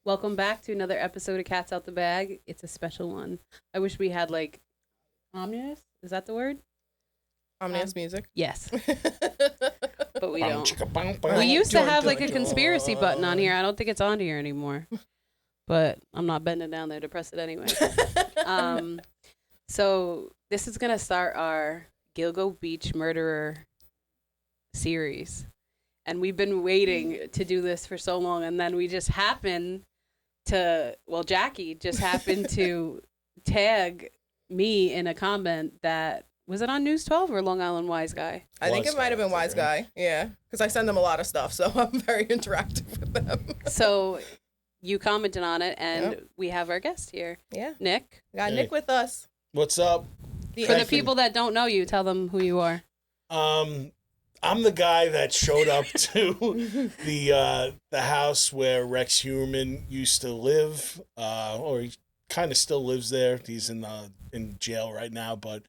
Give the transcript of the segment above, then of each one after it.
Welcome back to another episode of Cats Out the Bag. It's a special one. I wish we had like ominous. Is that the word? Ominous music. Yes. But we don't. We used to have like a conspiracy button on here. I don't think it's on here anymore. But I'm not bending down there to press it anyway. So this is gonna start our Gilgo Beach murderer series. And we've been waiting to do this for so long, and then we just happened to, Jackie just happened to tag me in a comment that, was it on News 12 or Long Island Wise Guy? I think it might have been Wise Guy, yeah, because I send them a lot of stuff, so I'm very interactive with them. So you commented on it, and we have our guest here. Yeah. Nick. We got Nick with us. What's up? For the people that don't know you, tell them who you are. I'm the guy that showed up to the house where Rex Human used to live, or he kind of still lives there. He's in jail right now, but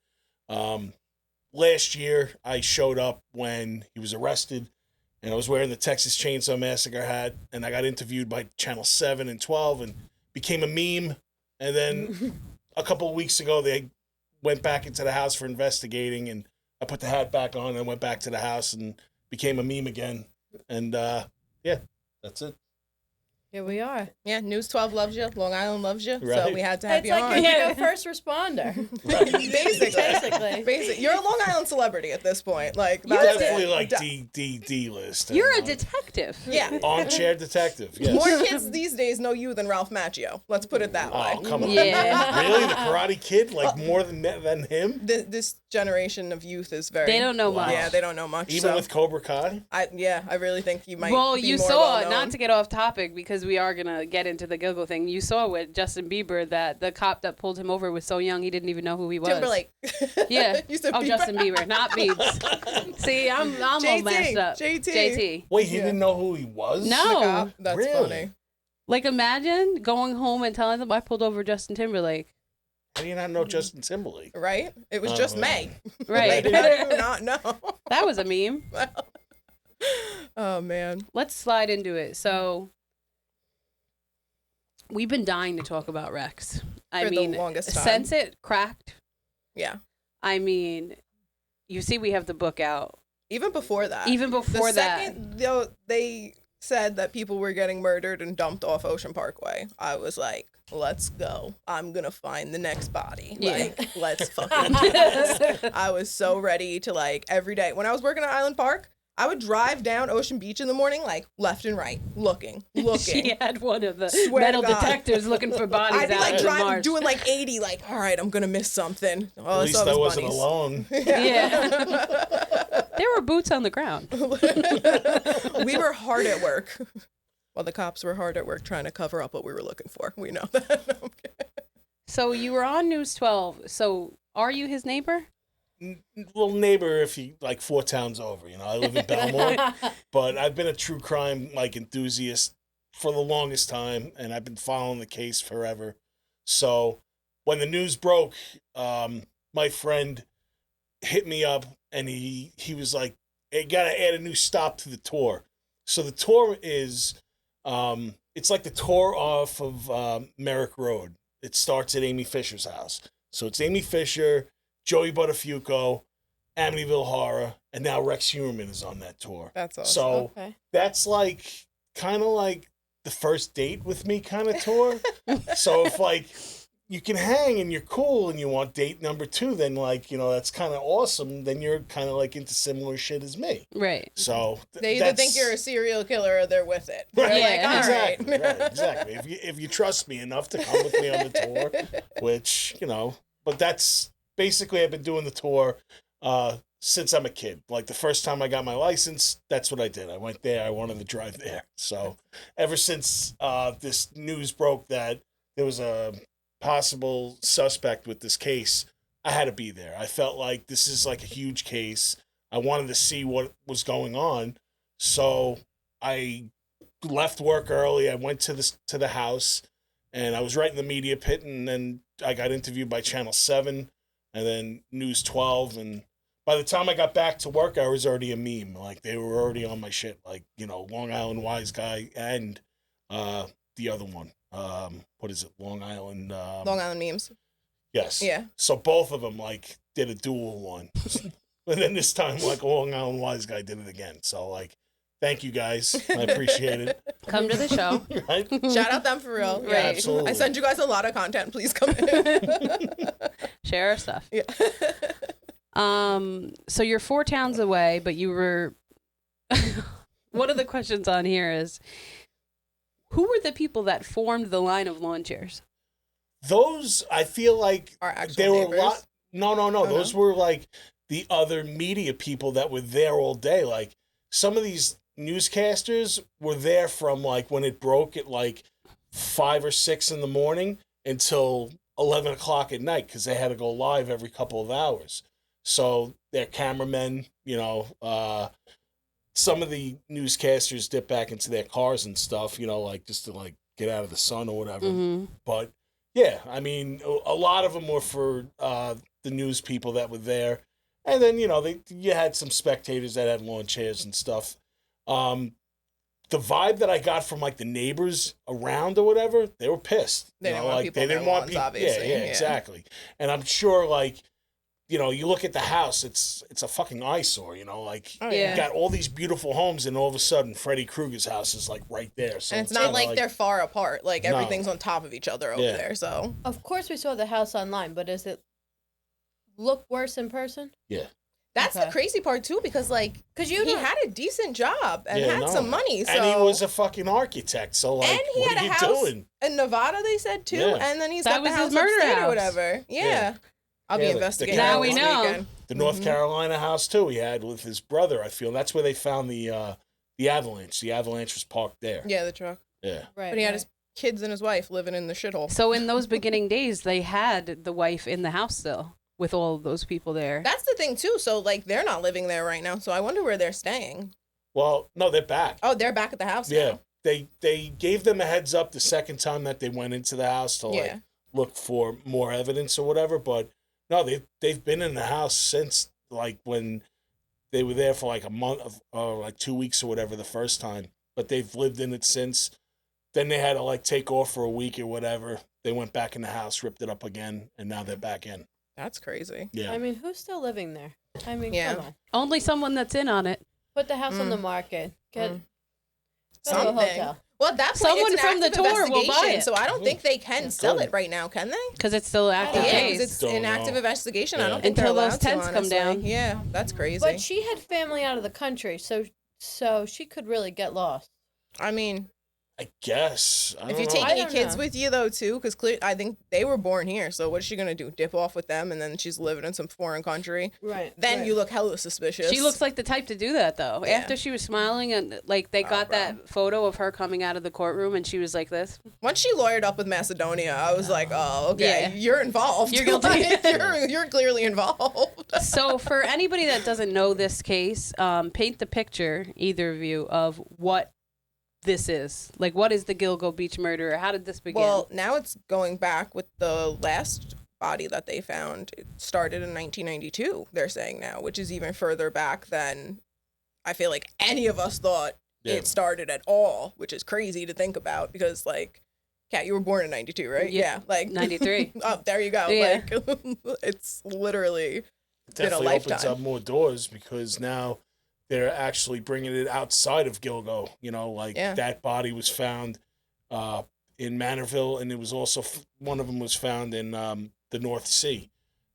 last year I showed up when he was arrested, and I was wearing the Texas Chainsaw Massacre hat, and I got interviewed by Channel 7 and 12 and became a meme. And then a couple of weeks ago, they went back into the house for investigating, and I put the hat back on and went back to the house and became a meme again. And, yeah, that's it. Here we are. Yeah, News 12 loves you. Long Island loves you. Right. So we had to have It's you like on. you're a first responder. Basically. You're a Long Island celebrity at this point. Like, You're that's definitely it. like D list. You're a detective. Yeah. Armchair detective, yes. More kids these days know you than Ralph Macchio. Let's put it that way. Oh, come on. Yeah. Really? The Karate Kid? Like more than him? This generation of youth is very... They don't know much. Yeah, they don't know much. Even so with Cobra Kai? I really think you might Well, be you more saw, well-known. not to get off topic, because we are going to get into the Gilgo thing, you saw with Justin Bieber that the cop that pulled him over was so young he didn't even know who he was. Timberlake. Yeah. You said Oh, Bieber. Justin Bieber, not Biebs. See, I'm all messed up. JT. Wait, he didn't know who he was? No. That's Really? funny. Like, imagine going home and telling them I pulled over Justin Timberlake. How do you not know Justin Timberlake? Right? It was just May. Right. How do you not know? That was a meme. Oh, man. Let's slide into it. So, we've been dying to talk about Rex. For the longest time. Since it cracked, Yeah. I mean, you see we have the book out. Even before that. The second, though, they said that people were getting murdered and dumped off Ocean Parkway, I was like, let's go. I'm going to find the next body. Yeah. Like, let's fucking do this. I was so ready to, like, every day. When I was working at Island Park, I would drive down Ocean Beach in the morning, like, left and right, looking. She had one of the Swear metal to God. detectors looking for bodies I'd be, out like, in the driving, marsh. doing, like, 80, like, all right, I'm going to miss something. Oh, At least I wasn't bunnies. alone. Yeah. There were boots on the ground. We were hard at work. Well, the cops were hard at work trying to cover up what we were looking for. We know that. So you were on News 12. So are you his neighbor? Well, neighbor, if you like 4 towns over, I live in Belmont, but I've been a true crime enthusiast for the longest time, and I've been following the case forever. So when the news broke, my friend hit me up, and he was like, "Hey, gotta add a new stop to the tour." So the tour is, it's like the tour off of Merrick Road. It starts at Amy Fisher's house. So it's Amy Fisher, Joey Buttafuoco, Amityville Horror, and now Rex Human is on that tour. That's awesome. So that's like kind of like the first date with me kind of tour. So if like you can hang and you're cool and you want date number 2, then that's kind of awesome. Then you're kind of like into similar shit as me. Right. So they either think you're a serial killer or they're with it. They're Right. like, all Exactly. right. Right, exactly. If you trust me enough to come with me on the tour, which, but that's basically I've been doing the tour since I'm a kid. Like the first time I got my license, that's what I did. I went there. I wanted to drive there. So ever since this news broke that there was a possible suspect with this case, I had to be there. I felt like this is like a huge case. I wanted to see what was going on. So I left work early. I went to the house, and I was right in the media pit, and then I got interviewed by Channel 7 and then News 12, and by the time I got back to work, I was already a meme. Like, they were already on my shit, like, Long Island Wise Guy and the other one. What is it? Long Island. Long Island memes. Yes. Yeah. So both of them like did a dual one, and then this time like a Long Island Wise guy did it again. So like, thank you guys. I appreciate it. Come to the show. Right? Shout out them for real. Right. Yeah, absolutely. I send you guys a lot of content. Please come in. Share our stuff. Yeah. So you're 4 towns away, but you were. One of the questions on here is, who were the people that formed the line of lawn chairs? Those I feel like Our actual they were neighbors? a lot. No. Oh, Those were like the other media people that were there all day. Like some of these newscasters were there from like when it broke at like 5 or 6 in the morning until 11 o'clock at night because they had to go live every couple of hours. So their cameramen, some of the newscasters dip back into their cars and stuff, like just to like get out of the sun or whatever. Mm-hmm. But yeah, I mean, a lot of them were for the news people that were there. And then, you had some spectators that had lawn chairs and stuff. The vibe that I got from like the neighbors around or whatever, they were pissed. They didn't want people on their lawns, obviously. Yeah, exactly. And I'm sure like, you look at the house, it's a fucking eyesore, like Oh, Yeah. you got all these beautiful homes and all of a sudden Freddy Krueger's house is like right there. So And it's not kinda like they're far apart. Like No. everything's on top of each other over Yeah. there. So Of course, we saw the house online, but does it look worse in person? that's the Okay. crazy part too, because like Because you he don't- had a decent job and Yeah, had no. some money. So And he was a fucking architect, so like, and he what had are a you house doing? in Nevada, they said too, Yeah. and then he's That got the was house his murder upstate or house. whatever. Yeah, Yeah. I'll Yeah, be the investigating. Now that we this know. weekend. The North Carolina house too. He had with his brother. I feel that's where they found the avalanche. The avalanche was parked there. Yeah, the truck. Yeah. Right. But he had right. his kids and his wife living in the shithole. So in those beginning days, they had the wife in the house still with all of those people there. That's the thing too. So like they're not living there right now. So I wonder where they're staying. Well, no, they're back. Oh, they're back at the house Yeah. now. They gave them a heads up the second time that they went into the house to like Yeah. look for more evidence or whatever. But no, they've been in the house since like when they were there for like a month or like 2 weeks or whatever the first time. But they've lived in it since. Then they had to like take off for a week or whatever. They went back in the house, ripped it up again, and now they're back in. That's crazy. Yeah. I mean, who's still living there? I mean, Yeah. come on. Only someone that's in on it. Put the house on the market. Get Mm. go to a Something. hotel. Well, at that point, Someone it's an from the active tour will buy investigation, it. So I don't think they can sell Good. it right now, can they? Because it's still an active Yeah, Yeah, case. because it's Don't an active know. investigation. I Yeah. don't think Until they're those allowed to, tents come honestly. down. Yeah, that's crazy. But she had family out of the country, so she could really get lost. I mean, I guess. I if don't you're know. taking I your don't kids know. with you though too, because I think they were born here. So what is she gonna do? Dip off with them, and then she's living in some foreign country? Right. Then you look hella suspicious. She looks like the type to do that, though. Yeah. After she was smiling and like they got bro. that photo of her coming out of the courtroom and she was like this. Once she lawyered up with Macedonia, I was like, oh, okay, Yeah. you're involved. You're guilty. Like, you're clearly involved. So for anybody that doesn't know this case, paint the picture, either of you, of what this is. Like, what is the Gilgo Beach murder? How did this begin? Well, now it's going back with the last body that they found. It started in 1992, they're saying now, which is even further back than I feel like any of us thought Yeah. it started at all, which is crazy to think about because, like, Kat, you were born in 92, right? Yeah. Like 93. Oh, there you go. Yeah. Like, it's literally been a Definitely opens lifetime. up more doors because now they're actually bringing it outside of Gilgo. Like Yeah. that body was found in Manorville, and it was also one of them was found in the North Sea.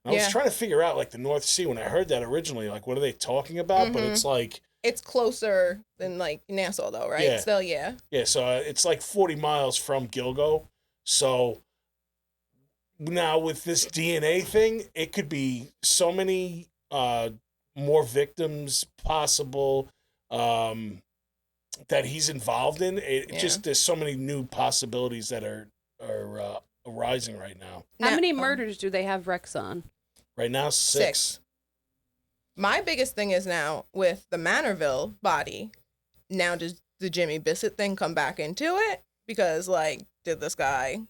And I was Yeah. trying to figure out like the North Sea when I heard that originally. Like, what are they talking about? But Mhm. it's like, it's closer than like Nassau, though, right? Yeah. Still, yeah. yeah, so it's like 40 miles from Gilgo. So now with this DNA thing, it could be so many more victims possible that he's involved in. It Yeah. just there's so many new possibilities that are arising right now. How Now- many murders do they have Rex on? Right now, six. My biggest thing is now with the Manorville body, now does the Jimmy Bissett thing come back into it? Because, like, did this guy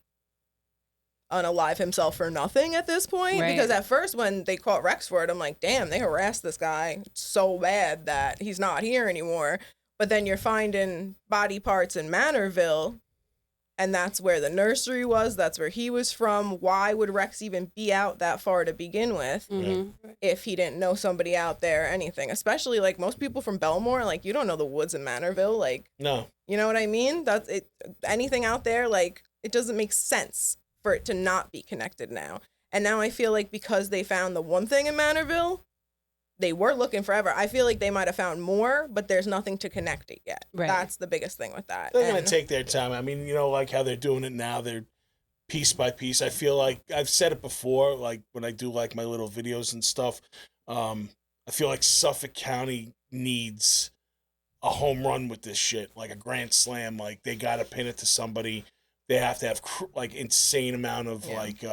unalive himself for nothing at this point? Right. Because at first when they caught Rex for it, I'm like, damn, they harassed this guy so bad that he's not here anymore. But then you're finding body parts in Manorville, And that's where the nursery was. That's where he was from. Why would Rex even be out that far to begin with if he didn't know somebody out there or anything? Especially, like, most people from Belmore, like, you don't know the woods in Manorville. Like, No. you know what I mean? That's it. Anything out there, like, it doesn't make sense for it to not be connected now. And now I feel like because they found the one thing in Manorville, they were looking forever. I feel like they might have found more, but there's nothing to connect it yet. Right. That's the biggest thing with that. They're going to take their time. I mean, you know, like how they're doing it now, they're piece by piece. I feel like I've said it before, like when I do like my little videos and stuff. I feel like Suffolk County needs a home run with this shit, like a grand slam. Like they got to pin it to somebody. They have to have like insane amount of like,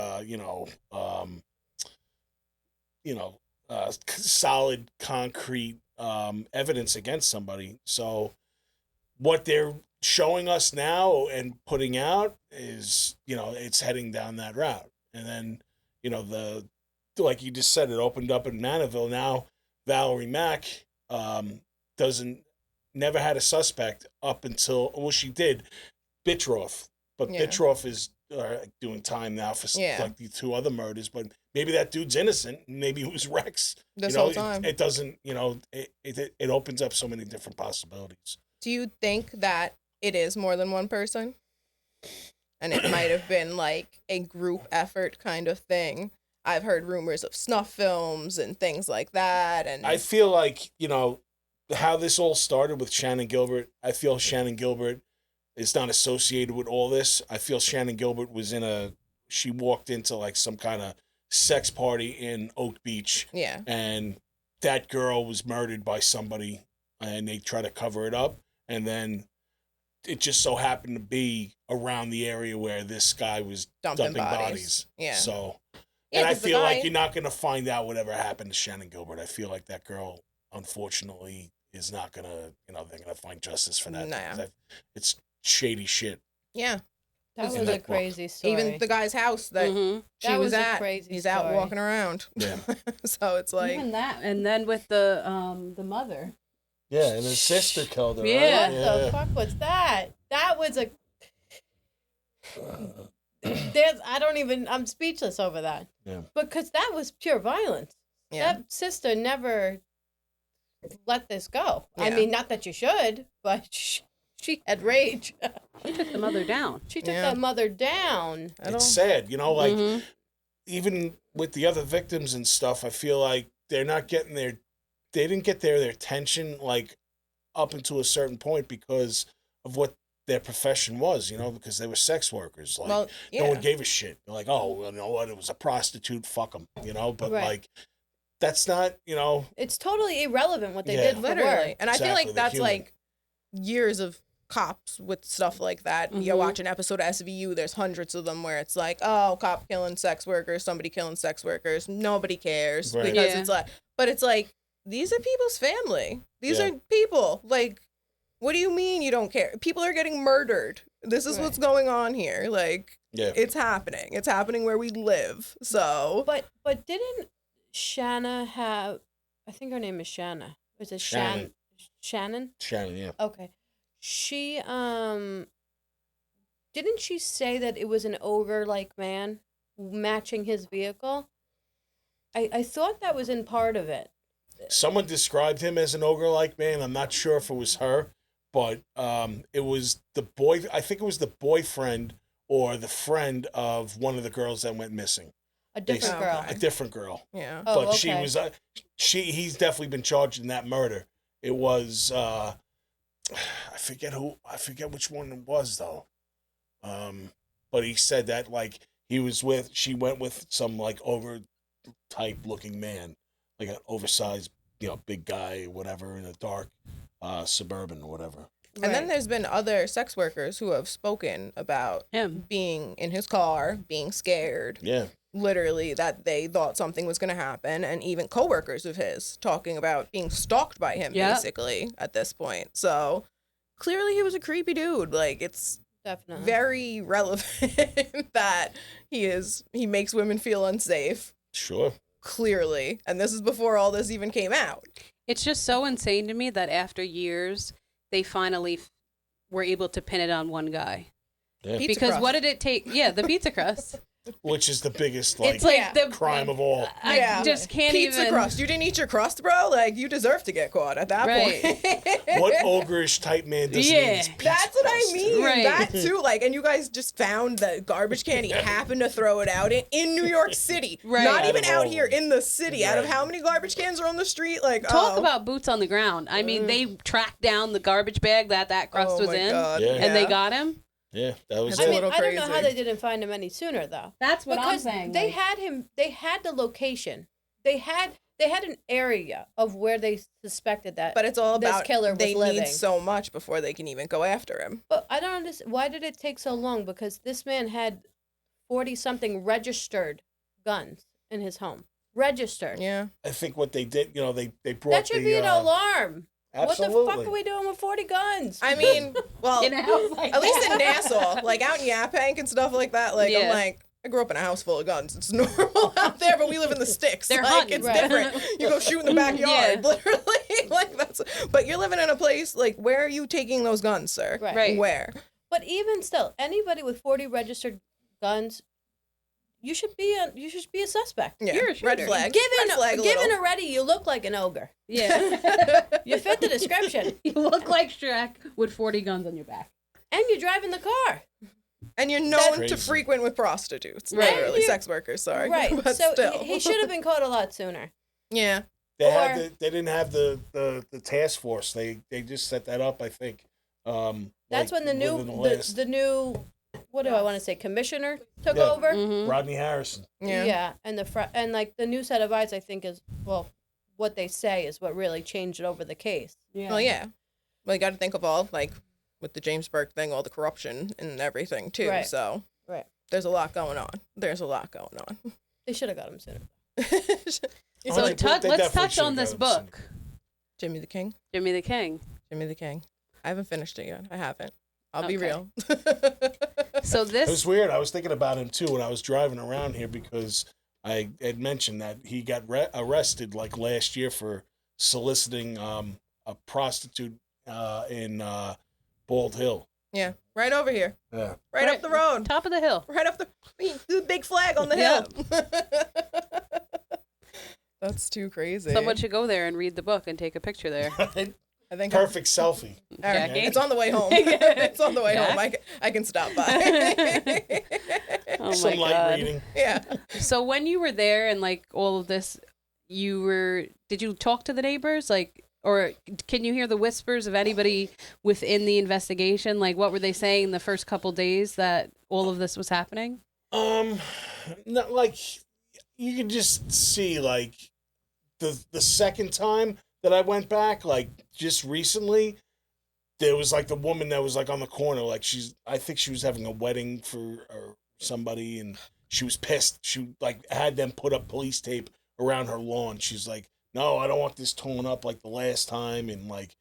solid concrete evidence against somebody. So what they're showing us now and putting out is, you know, it's heading down that route. And then, you know, like you just said, it opened up in Manorville. Now Valerie Mack never had a suspect up until, well, she did, Bittroff. But Bittroff is doing time now for like the 2 other murders. But maybe that dude's innocent. Maybe it was Rex. This whole time. It doesn't, you know, it opens up so many different possibilities. Do you think that it is more than one person? And it might have been like a group effort kind of thing. I've heard rumors of snuff films and things like that. And I feel like, you know, how this all started with Shannon Gilbert, I feel Shannon Gilbert is not associated with all this. I feel Shannon Gilbert was she walked into like some kind of sex party in Oak Beach. Yeah. And that girl was murdered by somebody and they try to cover it up. And then it just so happened to be around the area where this guy was dumping bodies. Yeah. So, Yeah, and I 'cause the feel guy- like you're not going to find out whatever happened to Shannon Gilbert. I feel like that girl, unfortunately, is not going to, you know, they're going to find justice for that. Nah. It's shady shit. Yeah. That In was that a book. crazy story. Even the guy's house that she That was was a at, crazy he's out story. walking around. Yeah. So it's like, Even that, and then with the mother. Yeah, and his sister killed her. Yeah. Right? What the fuck was that? That was a. I'm speechless over that. Yeah. Because that was pure violence. yeah. That sister never let this go. I Yeah. mean, not that you should, but she had rage. She took the mother down. She took Yeah. that mother down. It's sad, you know, like even with the other victims and stuff, I feel like they're not getting they didn't get their attention like up until a certain point because of what their profession was, you know, because they were sex workers. Like, Well, no yeah. one gave a shit. They're like, oh, well, you know what, it was a prostitute, fuck them, you know, but Right. like, that's not, you know. It's totally irrelevant what they Yeah. did for Literally. work. And I feel Exactly, like they're that's human. like years of cops with stuff like that. You watch an episode of SVU, there's hundreds of them where it's like, oh, cop killing sex workers, somebody killing sex workers. Nobody cares Right. because Yeah. it's like, but it's like, these are people's family. These Yeah. are people. Like, what do you mean you don't care? People are getting murdered. This is what's going on here. Like, Yeah. it's happening. It's happening where we live. So, But didn't Shanna have? I think her name is Shanna. Was it Shannon. Shannon? Shannon, yeah. Okay. She didn't she say that it was an ogre like man matching his vehicle? I thought that was in part of it. Someone described him as an ogre-like man. I'm not sure if it was her, but it was the boy. I think it was the boyfriend or the friend of one of the girls that went missing. A different Basically. girl. Okay. A different girl. yeah. Oh, But she okay. was he's definitely been charged in that murder. It was I forget which one it was though. But he said that like she went with some like over type looking man, like an oversized, you know, big guy, whatever, in a dark suburban or whatever. And then Right. there's been other sex workers who have spoken about Him. being in his car, being scared, Yeah. literally that they thought something was going to happen, and even coworkers of his talking about being stalked by him Yeah. basically at this point. So clearly he was a creepy dude. Like, it's Definitely. very relevant that he makes women feel unsafe, Sure. clearly. And this is before all this even came out. It's just so insane to me that after years, they finally were able to pin it on one guy. Yeah. Pizza because crust. what did it take? Yeah, the pizza crust. Which is the biggest like It's like Yeah. the crime of all. I Yeah. just can't Pizza even. crust. You didn't eat your crust, bro? Like, you deserve to get caught at that Right. point. What ogreish type man doesn't Yeah. eat his pizza That's what I crust? mean. Right. That too. Like, and you guys just found the garbage can. He happened to throw it out in New York City. Right. Not Out even of out all here of them. in the city. Out of Right. how many garbage cans are on the street? Like, Talk oh. about boots on the ground. I mean, they tracked down the garbage bag that crust Oh was my in, God. Yeah. and they got him. Yeah, that was That's it. a little I don't know how crazy. they didn't find him any sooner though. That's what Because I'm saying. they like- had him. They had the location. They had an area of where they suspected that. But it's all this about killer was they living. need so much before they can even go after him. But I don't understand. Why did it take so long? Because this man had 40-something registered guns in his home. Registered. Yeah. I think what they did, they brought That should the, be an alarm. Absolutely. What the fuck are we doing with 40 guns? I mean, well, in a house like at least that. in Nassau, like out in Yaphank and stuff like that, like, I'm Yeah. like, I grew up in a house full of guns. It's normal out there, but we live in the sticks. They're like, hunting. it's Right. different. You go shoot in the backyard, Yeah. literally. Like, that's, but you're living in a place, like, where are you taking those guns, sir? Right. Right. Where? But even still, anybody with 40 registered guns, you should be a suspect. Yeah. You're a Red shooter. flag. Red flag a Given little. already, you look like an ogre. Yeah. You fit the description, You look like Shrek with 40 guns on your back. and you're driving the car. And you're known crazy. to frequent with prostitutes. Right. Literally, You- sex workers, sorry. Right. But So still. he should have been caught a lot sooner. Yeah. They didn't have the task force. They just set that up, I think. That's when the new the new what do I want to say, commissioner took Yeah. over. Mm-hmm. Rodney Harrison. Yeah. And and like the new set of eyes, I think is what they say is what really changed it over the case. Yeah. Well, yeah. Well, you got to think of all, like, with the James Burke thing, all the corruption and everything, too. Right. So Right. there's a lot going on. There's a lot going on. They should have got him sooner. Oh, So they let's definitely touch should've on this got him sooner. book, Jimmy the King. Jimmy the King. Jimmy the King. I haven't finished it yet. I haven't. I'll be Okay. real. So It was this, weird. I was thinking about him too when I was driving around here because I had mentioned that he got arrested like last year for soliciting a prostitute in Bald Hill. Yeah. Right over here. Yeah. Right up the road. top of the hill. Right up the big flag on the Yeah. hill. That's too crazy. Someone should go there and read the book and take a picture there. I think Perfect selfie. All right. Jackie? It's on the way home. It's on the way home. Jack? I can stop by. Oh Some my light god. reading. Yeah. So when you were there and like all of this, did you talk to the neighbors? Like, or can you hear the whispers of anybody within the investigation? Like, what were they saying the first couple days that all of this was happening? Not like you could just see like the second time that I went back, like just recently, there was like the woman that was like on the corner, like I think she was having a wedding for somebody, and she was pissed. She like had them put up police tape around her lawn. She's like, "No, I don't want this torn up like the last time," and like,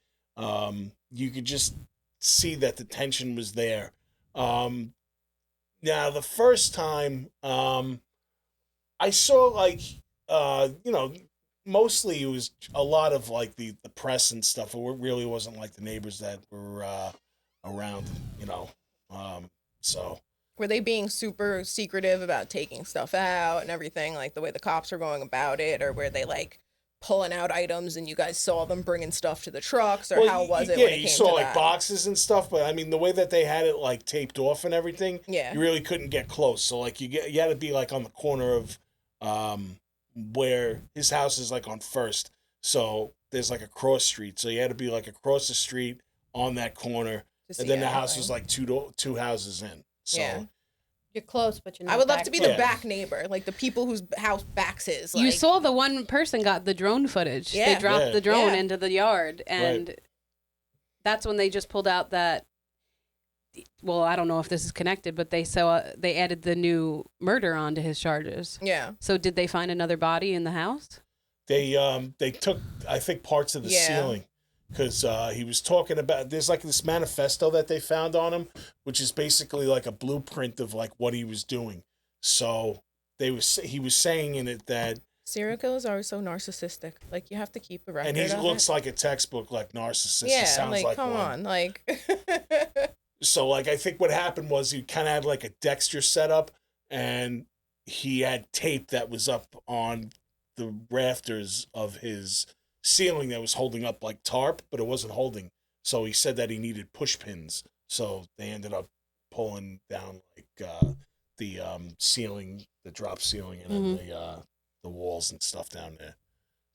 you could just see that the tension was there. Now the first time, I saw like, mostly it was a lot of like the press and stuff. It really wasn't like the neighbors that were around, so. Were they being super secretive about taking stuff out and everything, like the way the cops are going about it, or were they like pulling out items and you guys saw them bringing stuff to the trucks, or how was it Yeah, when it you came saw to like that? boxes and stuff, but I mean the way that they had it like taped off and everything, Yeah. you really couldn't get close. So like you had to be like on the corner of where his house is like on First. So there's like a cross street. So you had to be like across the street on that corner, To and see then the house everything. was like two houses in. So Yeah. You're close, but you're not. I would love back to be close. the back neighbor, like the people whose house backs his. Like, You saw the one person got the drone footage. Yeah. They dropped Yeah. the drone Yeah. into the yard, and that's when they just pulled out that. Well, I don't know if this is connected, but they added the new murder onto his charges. Yeah. So did they find another body in the house? they took I think parts of the Yeah. ceiling because he was talking about there's like this manifesto that they found on him, which is basically like a blueprint of like what he was doing. So he was saying in it that, Serial killers are so narcissistic. Like, you have to keep a record and he of looks it. like a textbook like narcissist. It Yeah, sounds like, like come one. on, like. So, like, I think what happened was he kind of had, like, a Dexter setup, and he had tape that was up on the rafters of his ceiling that was holding up, like, tarp, but it wasn't holding. So he said that he needed push pins. So they ended up pulling down, like, the ceiling, the drop ceiling, and then the walls and stuff down there.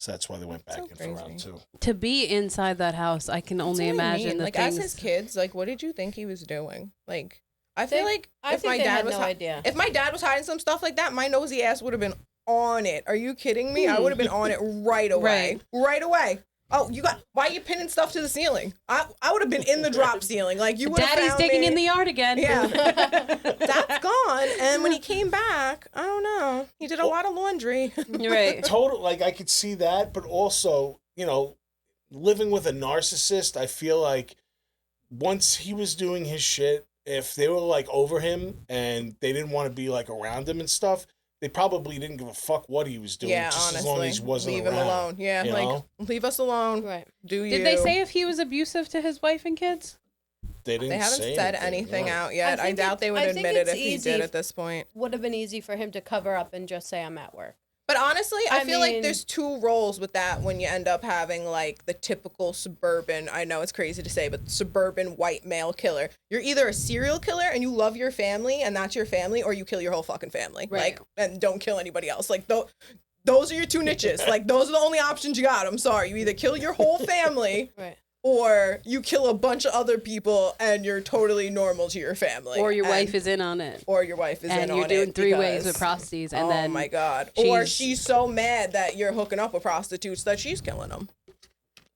So that's why they went back in for round 2. To be inside that house, I can only imagine the like things. as his kids, like what did you think he was doing? Like I feel like I if think my they dad had was no idea. if my dad was hiding some stuff like that, my nosy ass would have been on it. Are you kidding me? I would have been on it right away. Right away. Oh, why are you pinning stuff to the ceiling? I would have been in the drop ceiling. Like you would have Daddy's digging in the yard again. Yeah. That's gone. And when he came back, I don't know. He did a lot of laundry. Right. Total, like, I could see that, but also, you know, living with a narcissist, I feel like once he was doing his shit, if they were, like, over him and they didn't want to be, like, around him and stuff, they probably didn't give a fuck what he was doing, just honestly, as long as he wasn't leave around. him alone. Yeah, like know? leave us alone. Right. Do you? Did they say if he was abusive to his wife and kids? They didn't. They haven't say said anything no. out yet. I think doubt they would I think admit it it's if he easy did at this point. Would have been easy for him to cover up and just say I'm at work. But honestly, I feel like mean- there's two roles with that when you end up having like the typical suburban, I know it's crazy to say, but suburban white male killer. You're either a serial killer and you love your family and that's your family, or you kill your whole fucking family. Right. Like, and don't kill anybody else. Like, those are your two niches. Like, those are the only options you got. I'm sorry. You either kill your whole family Right. or you kill a bunch of other people and you're totally normal to your family. Or your And- wife is in on it. Or your wife is in on it. And you're doing 3 ways because- with prostitutes. And oh then my God. Or she's- she's so mad that you're hooking up with prostitutes that she's killing them.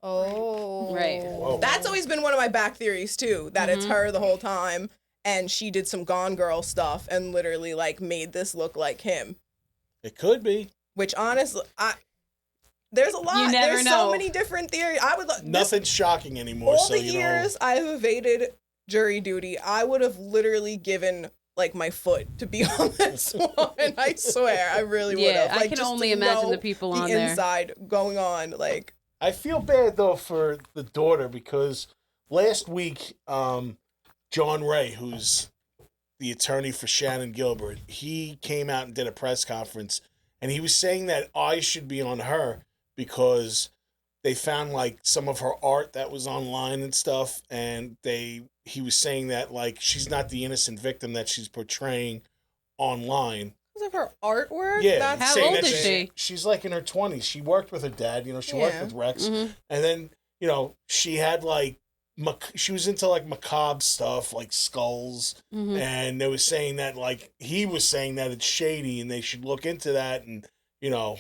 Oh. Right. Whoa. That's always been one of my back theories too, that it's her the whole time and she did some Gone Girl stuff and literally like made this look like him. It could be. Which honestly, there's a lot. You never There's know. so many different theories. I would Nothing's shocking anymore. all so the you years I have evaded jury duty, I would have literally given like my foot to be on this one. I swear, I really would Yeah, have. I Like, can just only to imagine know the people the on there. inside going on. Like, I feel bad though for the daughter because last week, John Ray, who's the attorney for Shannon Gilbert, he came out and did a press conference, and he was saying that eyes should be on her because they found like some of her art that was online and stuff, and he was saying that like she's not the innocent victim that she's portraying online. because of her artwork. Yeah, That's How saying old that is she? She's like in her 20s. She worked with her dad. You know, she worked Yeah. with Rex, Mhm. and then you know she had like she was into like macabre stuff, like skulls, Mhm. and they were saying that like he was saying that it's shady and they should look into that, and you know,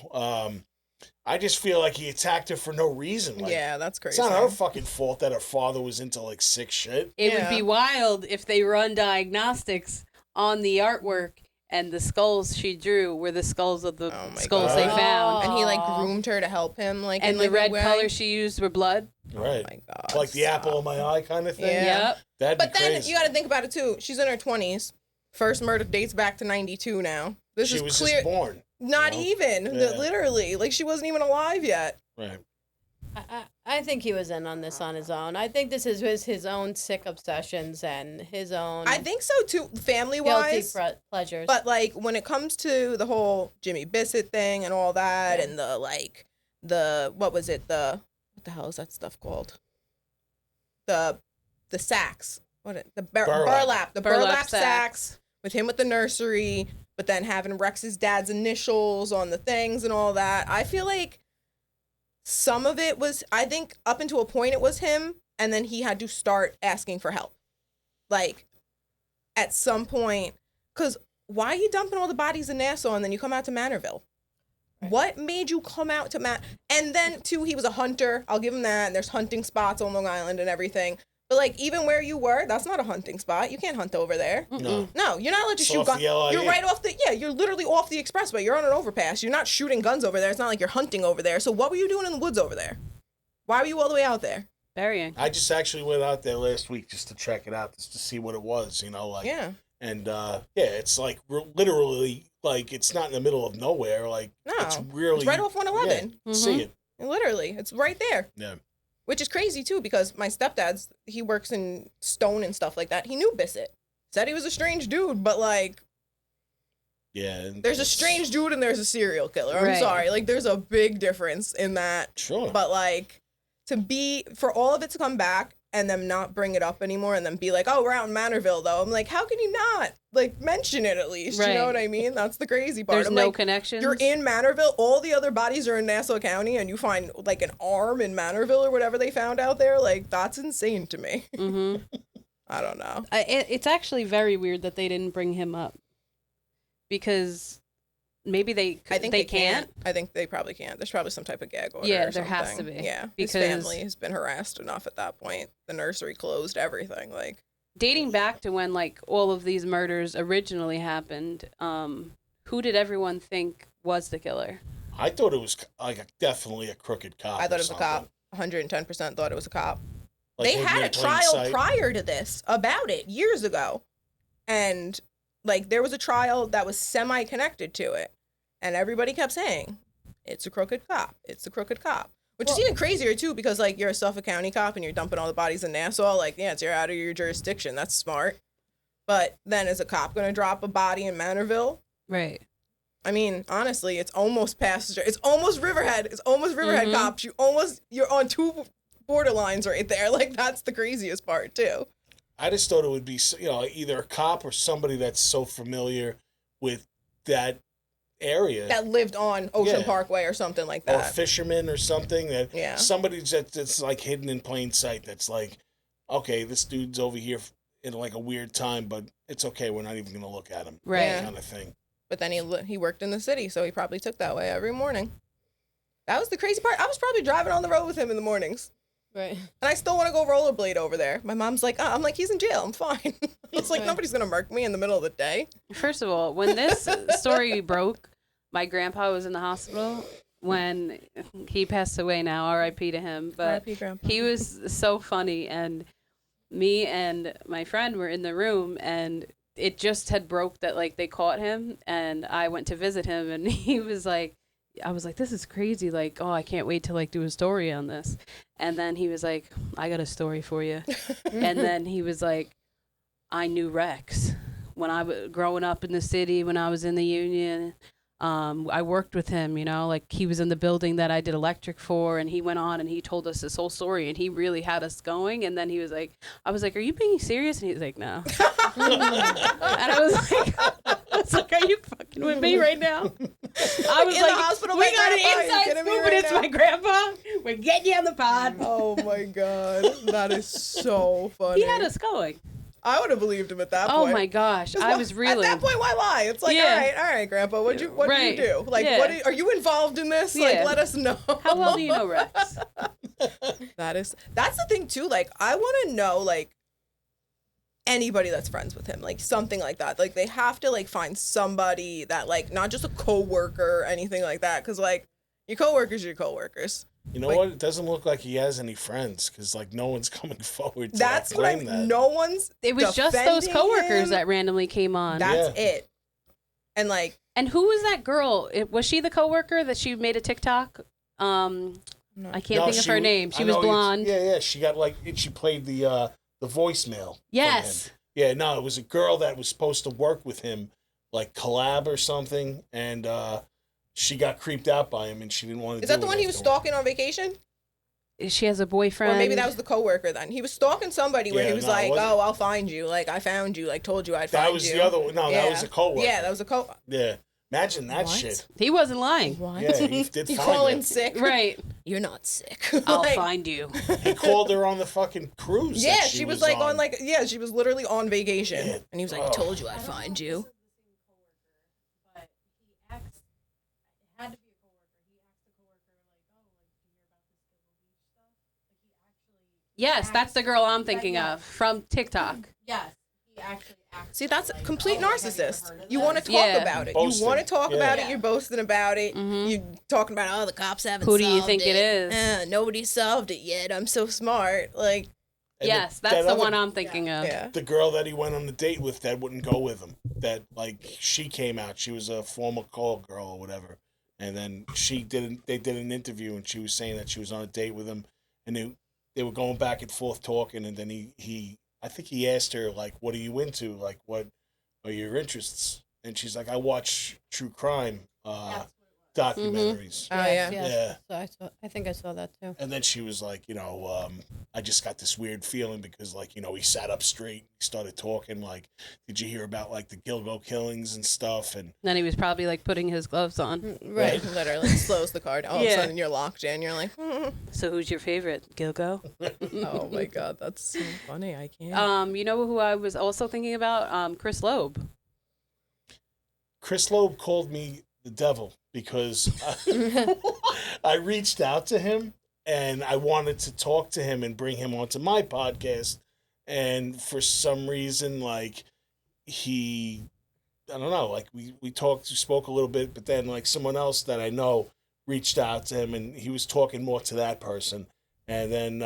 I just feel like he attacked her for no reason. Like, Yeah, that's it's crazy. not her fucking fault that her father was into like sick shit. It would Yeah. be wild if they run diagnostics on the artwork and the skulls she drew were the skulls of the Oh my skulls God. they found. And he like Aw. groomed her to help him, like And in, the like, a red way. color she used were blood. Right. Oh my God, Like the stop. apple of my eye kind of thing. Yeah. Yep. That'd But be then crazy. you got to think about it too. She's in her 20s. First murder dates back to 92 now. This She is was clear. just born. Not you know? even. Yeah. Literally. Like she wasn't even alive yet. Right. I think he was in on this on his own. I think this is his own sick obsessions and his own I think so too, family guilty wise. pleasures. But like when it comes to the whole Jimmy Bissett thing and all that, Yeah. and the what was it? What the hell is that stuff called? The sacks. The Burlap. The Burlap burlap sacks with him with the nursery, but then having Rex's dad's initials on the things and all that. I feel like some of it was, I think up until a point it was him, and then he had to start asking for help. Like at some point, because why are you dumping all the bodies in Nassau and then you come out to Manorville? What made you come out to And then too, he was a hunter. I'll give him that. And there's hunting spots on Long Island and everything. But like even where you were, that's not a hunting spot. You can't hunt over there. No. No, you're not allowed to It's shoot off guns. the LIA. You're right off you're literally off the expressway. You're on an overpass. You're not shooting guns over there. It's not like you're hunting over there. So what were you doing in the woods over there? Why were you all the way out there? Burying. I just actually went out there last week just to check it out, just to see what it was, you know, like. Yeah. And yeah, it's like literally like it's not in the middle of nowhere. Like No. it's really It's right off 111. Yeah, see it. Literally. It's right there. Yeah. Which is crazy, too, because my stepdad's, he works in stone and stuff like that. He knew Bissett. Said he was a strange dude, but, like, Yeah. there's a strange dude and there's a serial killer. I'm Right. sorry. Like, there's a big difference in that. Sure. But, like, for all of it to come back and them not bring it up anymore and then be like, oh, we're out in Manorville, though. I'm like, how can you not, like, mention it at least? You know Right. what I mean? That's the crazy part. There's I'm no like, connections. you're in Manorville. All the other bodies are in Nassau County, and you find like an arm in Manorville or whatever they found out there. Like, that's insane to me. Mm-hmm. I don't know. It's actually very weird that they didn't bring him up, because maybe I think they can't. I think they probably can't. There's probably some type of gag order. Yeah, or there has something. to be, Yeah, because- his family has been harassed enough at that point. The nursery closed, everything. Like, Dating back to when like all of these murders originally happened, who did everyone think was the killer? I thought it was like definitely a crooked cop. I thought or it was a cop. something. 110% thought it was a cop. Like, They hidden had in a plain trial sight. prior to this about it years ago. And like there was a trial that was semi-connected to it. And everybody kept saying, it's a crooked cop. It's a crooked cop. Which is even crazier too, because like you're a Suffolk County cop and you're dumping all the bodies in Nassau. Like, yeah, it's you're out of your jurisdiction. That's smart. But then is a cop gonna drop a body in Manorville? Right. I mean, honestly, it's almost passenger. It's almost Riverhead. It's almost Riverhead cops. You're on two borderlines right there. Like, that's the craziest part too. I just thought it would be, either a cop or somebody that's so familiar with that area. That lived on Ocean Yeah. Parkway or something like or that. fisherman or something. That Yeah. somebody that's like hidden in plain sight. That's like, okay, this dude's over here in like a weird time, but it's okay. We're not even going to look at him. Right. Yeah. Kind of thing. But then he worked in the city, so he probably took that way every morning. That was the crazy part. I was probably driving on the road with him in the mornings. Right. And I still want to go rollerblade over there. My mom's like, I'm like, he's in jail. I'm fine. It's like, Right. nobody's going to murk me in the middle of the day. First of all, when this story broke, my grandpa was in the hospital when he passed away now, R.I.P. to him. But R.I.P. Grandpa. he was so funny, and me and my friend were in the room, and it just had broke that like they caught him, and I went to visit him, and he was like, I was like, this is crazy. Like, oh, I can't wait to like do a story on this. And then he was like, I got a story for you. And then he was like, I knew Rex when I was growing up in the city, when I was in the union. I worked with him, like he was in the building that I did electric for, and he went on and he told us this whole story, and he really had us going. And then he was like, I was like, are you being serious? And he was like, no. And I was like, are you fucking with me right now? I was in like, the hospital, we my got grandpa, an you inside kidding me scoop, right and it's now? my grandpa. We're getting you on the pod. Oh my God. That is so funny. He had us going. I would have believed him at that Oh point. my gosh, 'Cause I was At reeling. that point, why lie? It's like, Yeah. all right, Grandpa, what do Right. you do? Like, Yeah. are you involved in this? Yeah. Like, let us know. How well do you know Rex? That's the thing too. Like, I want to know like anybody that's friends with him, like something like that. Like, they have to like find somebody that like not just a coworker or anything like that. Because like your coworkers are your coworkers. You know Like- what? It doesn't look like he has any friends because like no one's coming forward to That's what I claim mean. that. No one's. It was just those defending coworkers him. that randomly came on. That's Yeah. it. And like, And who was that girl? Was she the coworker that she made a TikTok? I can't think of her name. She I was know blonde. Yeah. She got like she played the voicemail. from Yes. him. Yeah. No, it was a girl that was supposed to work with him, like collab or something, and she got creeped out by him, and she didn't want to. is that the one he was stalking on vacation? She has a boyfriend. Or maybe that was the coworker then. He was stalking somebody where Yeah, he was no, it like, wasn't. "Oh, I'll find you. Like, I found you. Like, told you I'd find you." That was the other one. No, that was a coworker. Yeah, that was a Yeah. Imagine that What? shit. He wasn't lying. What? Yeah, he did You find call her. in sick. Right. You're not sick. I'll Like, find you. He called her on the fucking cruise. Yeah, that she was like on like she was literally on vacation, Yeah. and he was like, Oh. "Told you I'd find you." Yes, that's the girl I'm thinking of from TikTok. Yes. He actually acted. See, that's a complete narcissist. You want to talk Yeah. about it. Boasting. You want to talk Yeah. about it. You're boasting about it. Mhm. You talking about, oh, the cops haven't. Who do you solved think it is? Nobody solved it yet. I'm so smart. Like, And Yes, that that's the other- one I'm thinking of. yeah. The girl that he went on a date with that wouldn't go with him. That like she came out. She was a former call girl or whatever. And then they did an interview and she was saying that she was on a date with him and they were going back and forth talking, and then I think he asked her, like, what are you into? Like, what are your interests? And she's like, I watch true crime documentaries. Oh, yeah. Yes. So I think I saw that too. And then she was like, I just got this weird feeling because, like, he sat up straight, he started talking, like, did you hear about, like, the Gilgo killings and stuff? And Then he was probably like putting his gloves on. Right. Literally slows the card. All of a Yeah. sudden you're locked in. You're like, So who's your favorite? Gilgo? oh my God, that's so funny. I can't. You know who I was also thinking about? Chris Loeb. Chris Loeb called me the devil because I reached out to him and I wanted to talk to him and bring him onto my podcast. And for some reason, like, I don't know, like, we spoke a little bit, but then, like, someone else that I know reached out to him and he was talking more to that person. And then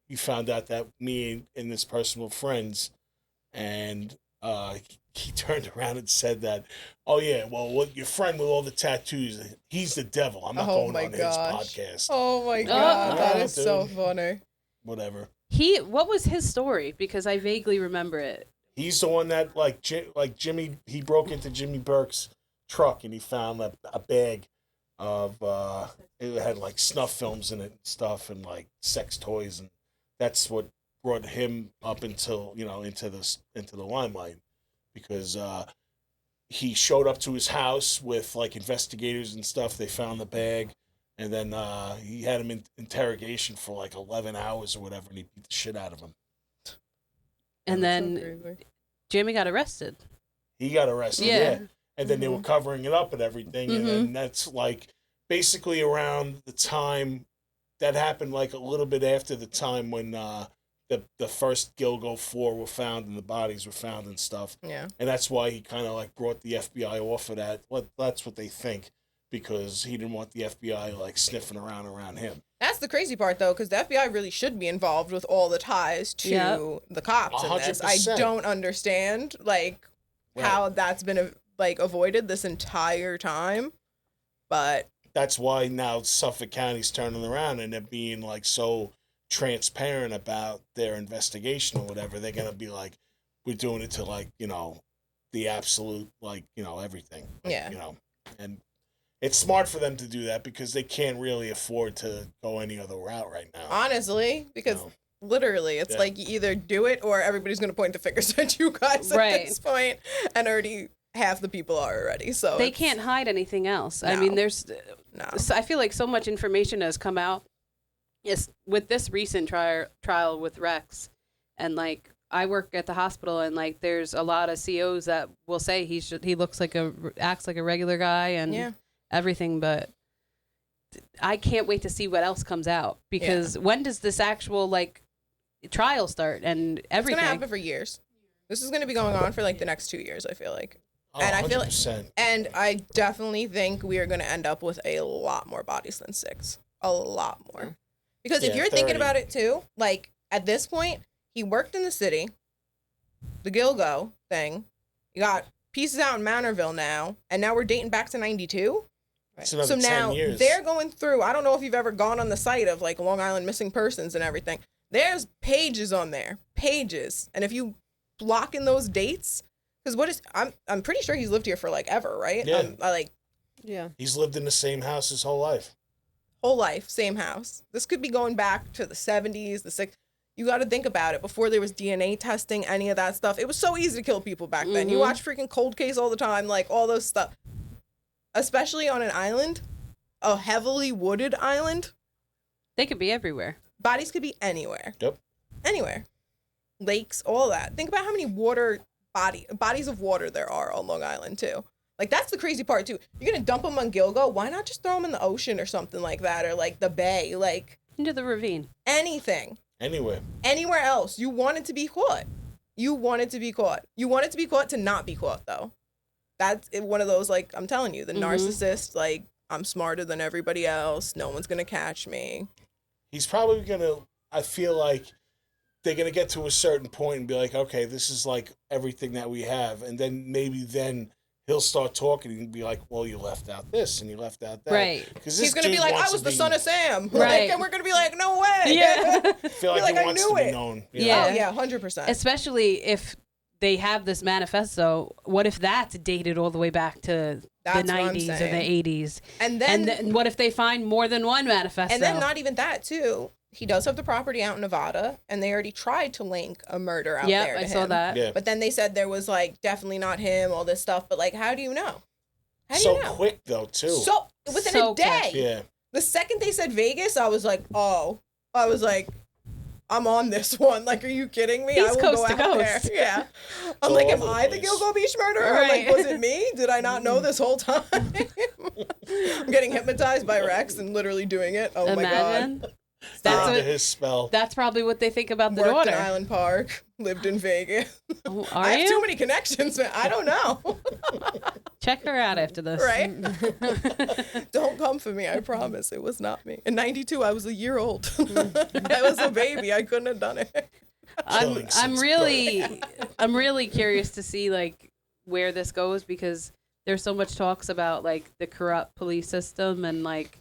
he found out that me and this person were friends. And he turned around and said that, oh, yeah, well, your friend with all the tattoos, he's the devil. I'm not going on his podcast. Oh my God, that is dude. so funny. Whatever. What was his story? Because I vaguely remember it. He's the one that, like Jimmy, he broke into Jimmy Burke's truck and he found a bag of, it had, like, snuff films in it and stuff and, like, sex toys. And that's what brought him up until, into the limelight. Because he showed up to his house with, like, investigators and stuff. They found the bag. And then he had him in interrogation for, like, 11 hours or whatever. And he beat the shit out of him. And So then crazy. Jimmy got arrested. He got arrested, yeah. And then they were covering it up and everything. And then that's, like, basically around the time that happened, like, a little bit after the time when the first Gilgo 4 were found and the bodies were found and stuff. Yeah. And that's why he kind of, like, brought the FBI off of that. That's what they think, because he didn't want the FBI, like, sniffing around him. That's the crazy part, though, because the FBI really should be involved with all the ties to the cops in this. 100%. I don't understand, like, how that's been, avoided this entire time. But that's why now Suffolk County's turning around and they're being, like, so transparent about their investigation or whatever. They're going to be like, we're doing it to, like, the absolute, like, everything. Like, yeah. And it's smart for them to do that because they can't really afford to go any other route right now. Honestly, because literally it's like you either do it or everybody's going to point the fingers at you guys at this point, and already half the people are already. So they can't hide anything else. No. I mean, there's No. I feel like so much information has come out. Yes, with this recent trial with Rex, and, like, I work at the hospital, and, like, there's a lot of COs that will say he looks like acts like a regular guy and everything, but I can't wait to see what else comes out, because when does this actual, like, trial start and everything? It's gonna happen for years. This is gonna be going on for, like, the next 2 years, I feel like. Oh, And I feel 100%. And I definitely think we are going to end up with a lot more bodies than 6. A lot more. Because if Yeah, you're thinking 30. about it too, like, at this point, he worked in the city, the Gilgo thing, you got pieces out in Manorville now, and now we're dating back to 92. It's another So 10 now years. they're going through, I don't know if you've ever gone on the site of, like, Long Island missing persons and everything. There's pages on there. Pages. And if you block in those dates, because I'm pretty sure he's lived here for, like, ever, right? Yeah. He's lived in the same house his whole life. Whole life, same house. This could be going back to the 70s, the 60s. You got to think about it. Before there was DNA testing, any of that stuff, it was so easy to kill people back then. You watch freaking Cold Case all the time, like, all those stuff. Especially on an island, a heavily wooded island. They could be everywhere. Bodies could be anywhere. Yep. Anywhere. Lakes, all that. Think about how many bodies of water there are on Long Island, too. Like, that's the crazy part, too. You're going to dump them on Gilgo. Why not just throw them in the ocean or something like that? Or, like, the bay. Like, Into the ravine. anything. Anyway. Anywhere else. You want it to be caught. You want it to be caught. You want it to be caught to not be caught, though. That's one of those, like, I'm telling you, the narcissist, like, I'm smarter than everybody else. No one's going to catch me. He's probably going to, I feel like, they're going to get to a certain point and be like, okay, this is, like, everything that we have. And then maybe then he'll start talking and be like, well, you left out this and you left out that. Right. Because He's gonna be like, I was the son of Sam. Like, Right. and we're gonna be like, no way. Yeah. I feel like, like, he I wants knew to be it. known. Yeah. Oh yeah, 100%. Especially if they have this manifesto. What if that's dated all the way back to That's the what I'm 90s or the saying. 80s? And And then, then what if they find more than one manifesto? and then not even that too. He does have the property out in Nevada, and they already tried to link a murder out there. Yep, To I saw him. that. Yeah. But then they said there was like definitely not him, all this stuff. But like, how do you know? How do So you know? quick, though, too. So within So a day. quick. Yeah. The second they said Vegas, I was like, oh, I'm on this one. Like, are you kidding me? He's I will coast go to out coast. there. Yeah. I'm all like, am over the I the place. Gilgo Beach murderer? I'm Right. like, was it me? Did I not know this whole time? I'm getting hypnotized by Rex and literally doing it. Oh my Imagine. god. That's Under what. his spell. That's probably what they think about the Worked daughter. in Island Park, lived in Vegas. Oh, are I have you? too many connections, man. I don't know. Check her out after this. Right? Don't come for me. I promise. It was not me. In 92, I was a year old. I was a baby. I couldn't have done it. Killing I'm since really curious to see like where this goes, because there's so much talks about like the corrupt police system and like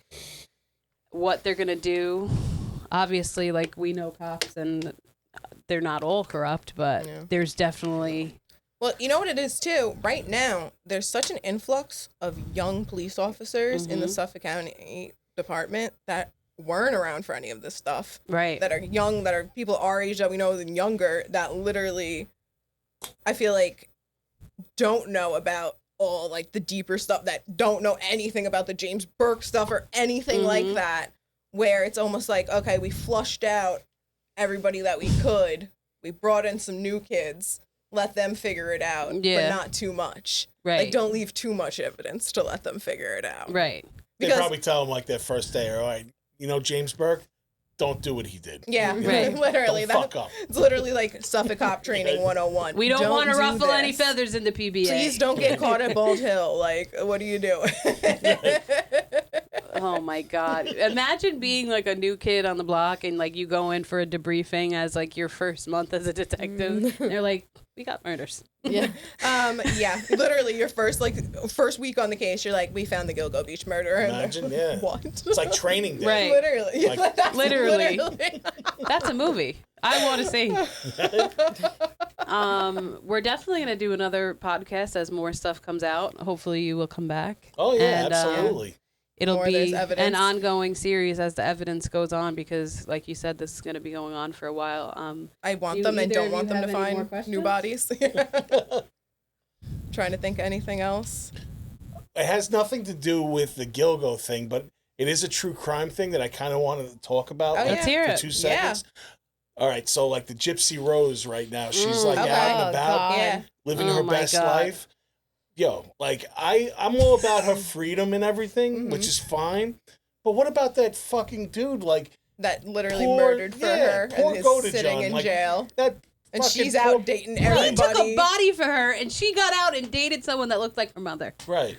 what they're gonna do. Obviously, like we know cops and they're not all corrupt, but Yeah. there's definitely Well, you know what it is too? Right now, there's such an influx of young police officers in the Suffolk County Department that weren't around for any of this stuff. right. That are young, that are people our age that we know and younger, that literally, I feel like, don't know about all like the deeper stuff, that don't know anything about the James Burke stuff or anything like that, where it's almost like, okay, we flushed out everybody that we could. We brought in some new kids. Let them figure it out, Yeah. but not too much. Right. Like, don't leave too much evidence to let them figure it out. Right. They Because- probably tell him like that first day, all right, you know, James Burke, don't do what he did. Yeah, Right. literally. Don't fuck up. It's literally like Suffolk Cop Training 101. We don't want to do ruffle any this. feathers in the PBA. Please don't get caught at Bald Hill. Like, what are you doing? Oh my God. Imagine being like a new kid on the block and like you go in for a debriefing as like your first month as a detective. They're like, we got murders. Yeah. Yeah, literally your first week on the case, you're like, we found the Gilgo Beach murderer. And Imagine, yeah. what? It's like training day. Right. Literally. Like- That's Literally. That's a movie I want to see. We're definitely going to do another podcast as more stuff comes out. Hopefully you will come back. Oh, yeah, And, absolutely. It'll More there's be evidence. an ongoing series as the evidence goes on, because like you said, this is going to be going on for a while. I want Do them and either don't of want you them to have any more find new questions? bodies. Trying to think of anything else. It has nothing to do with the Gilgo thing, but it is a true crime thing that I kind of wanted to talk about. Oh, like, Let's hear for it. 2 seconds. All right, so like the Gypsy Rose right now, she's like Okay. out and Oh, about, God. Yeah. living Oh, her my best God. life. Yo, like I'm all about her freedom and everything, Mm-hmm. which is fine. But what about that fucking dude? Like That literally poor- murdered for yeah, her poor and is Goda sitting John, in like, jail. that, And fucking she's poor- out dating He everybody. took a body for her, and she got out and dated someone that looked like her mother. Right.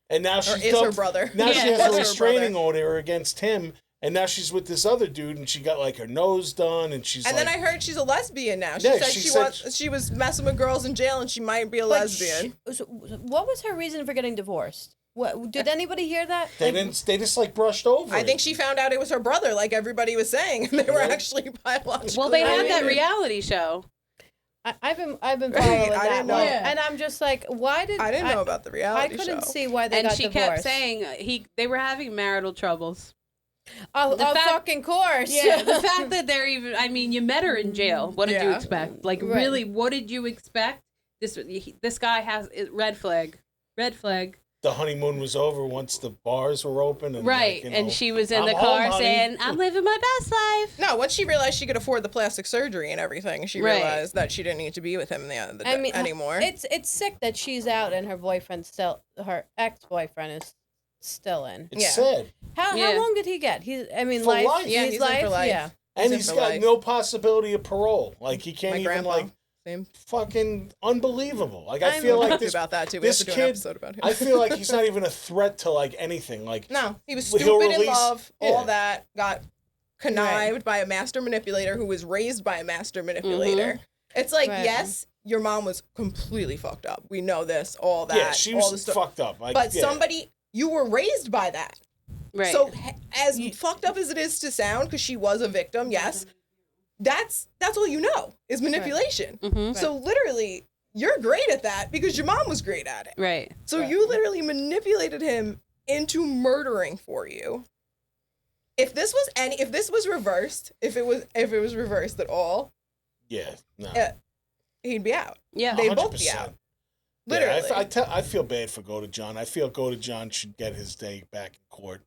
And now Or she's is her dumped- brother. Now she Yeah. has Was a her restraining brother. order against him, and now she's with this other dude, and she got like her nose done, and she's And like, then I heard she's a lesbian now. She Yeah, said she she said- she was messing with girls in jail and she might be a But lesbian. what was her reason for getting divorced? What did anybody hear that? they didn't. They just like brushed over. I it. think she found out it was her brother, like everybody was saying. They were actually biologically. Well, they had that related. reality show. I've been following Right, I that didn't know. one, Yeah. and I'm just like, why did I didn't know about the I reality couldn't show. see why they And got she divorced. kept saying they were having marital troubles. "Oh, the fact- fucking course." Yeah, the fact that they're even, I mean, you met her in jail. What did you Yeah. expect? Like, Right. really, what did you expect? This guy has red flag. Red flag. the honeymoon was over once the bars were open, and Right. like, you And know, she was in I'm the home, car honey. saying, I'm living my best life. No, once she realized she could afford the plastic surgery and everything, she Right. realized that she didn't need to be with him anymore. It's sick that she's out and her ex-boyfriend is still in. It's Yeah. sad, How Yeah. long did he get? For life. life. Yeah, he's in for life. Yeah. and in he's for got life. no possibility of parole. Like he can't My even grandpa. like Same. fucking unbelievable. Like I I'm feel like Talked this about that too. We have this to do an kid. episode about him. I feel like he's not even a threat to like anything. Like No, he was Well, he'll stupid in release- love, yeah. all that, got connived by a master manipulator who was raised by a master manipulator. It's like, Right. yes, your mom was completely fucked up. We know this, all that. Yeah, she was fucked up. But somebody, you were raised by that. Right. So as fucked up as it is to sound, because she was a victim, yes, that's all you know is manipulation. Right. Mm-hmm. So literally, you're great at that because your mom was great at it. Right. So you literally manipulated him into murdering for you. If this was reversed, if it was reversed at all, yeah, no, he'd be out. Yeah. They'd 100%. both be out. Literally. Yeah, I feel bad for Go to John. I feel Go to John should get his day back in court.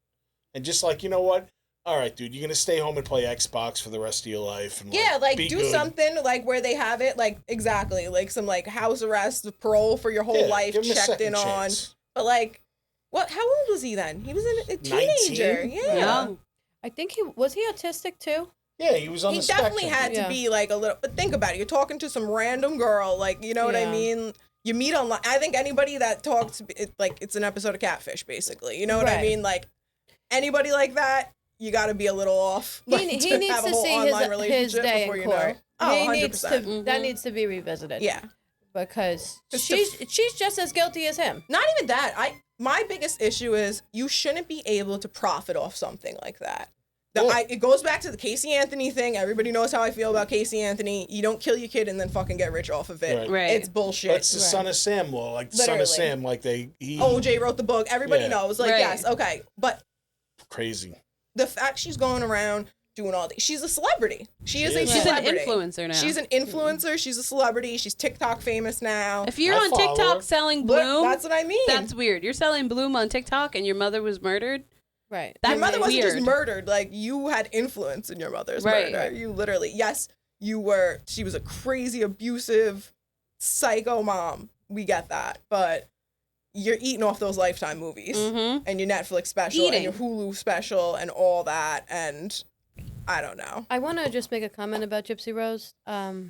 And just like, you know what? All right, dude, you're going to stay home and play Xbox for the rest of your life. And Yeah, like be do good. something like where they have it, like exactly, like some like house arrest, parole for your whole life give him a checked second in on. chance. But like, how old was he then? He was a teenager. 19? Yeah. Young. I think he was autistic too. Yeah, he was on He the definitely spectrum. had to be like a little, but think about it. You're talking to some random girl, like, you know what I Yeah. mean? You meet online. I think anybody that talks, it's an episode of Catfish, basically. You know what I Right. mean? Like, anybody like that, you got to be a little off. He like, needs have a to whole see online his relationship day before in you know. court. Oh, He 100%. needs to, that needs to be revisited. Yeah. Because Just she's just as guilty as him. Not even that. My biggest issue is you shouldn't be able to profit off something like that. It goes back to the Casey Anthony thing. Everybody knows how I feel about Casey Anthony. You don't kill your kid and then fucking get rich off of it. Right. It's bullshit. That's the Son of Sam law. Like, the Son Literally. of Sam, like OJ wrote the book. Everybody Yeah. knows. Like, Right. yes, okay. But crazy. the fact she's going around doing all these, she's a celebrity. She is a is. She's an celebrity. influencer now. She's an influencer. She's a celebrity. She's TikTok famous now. If you're I on follow TikTok her. selling But Bloom, that's what I mean. that's weird. You're selling Bloom on TikTok and your mother was murdered. Right. That's your mother wasn't weird. just murdered. Like, you had influence in your mother's Right. murder. You literally, yes, she was a crazy, abusive, psycho mom. We get that. But you're eating off those Lifetime movies Mm-hmm. and your Netflix special Eating. and your Hulu special and all that. And I don't know. I want to just make a comment about Gypsy Rose. I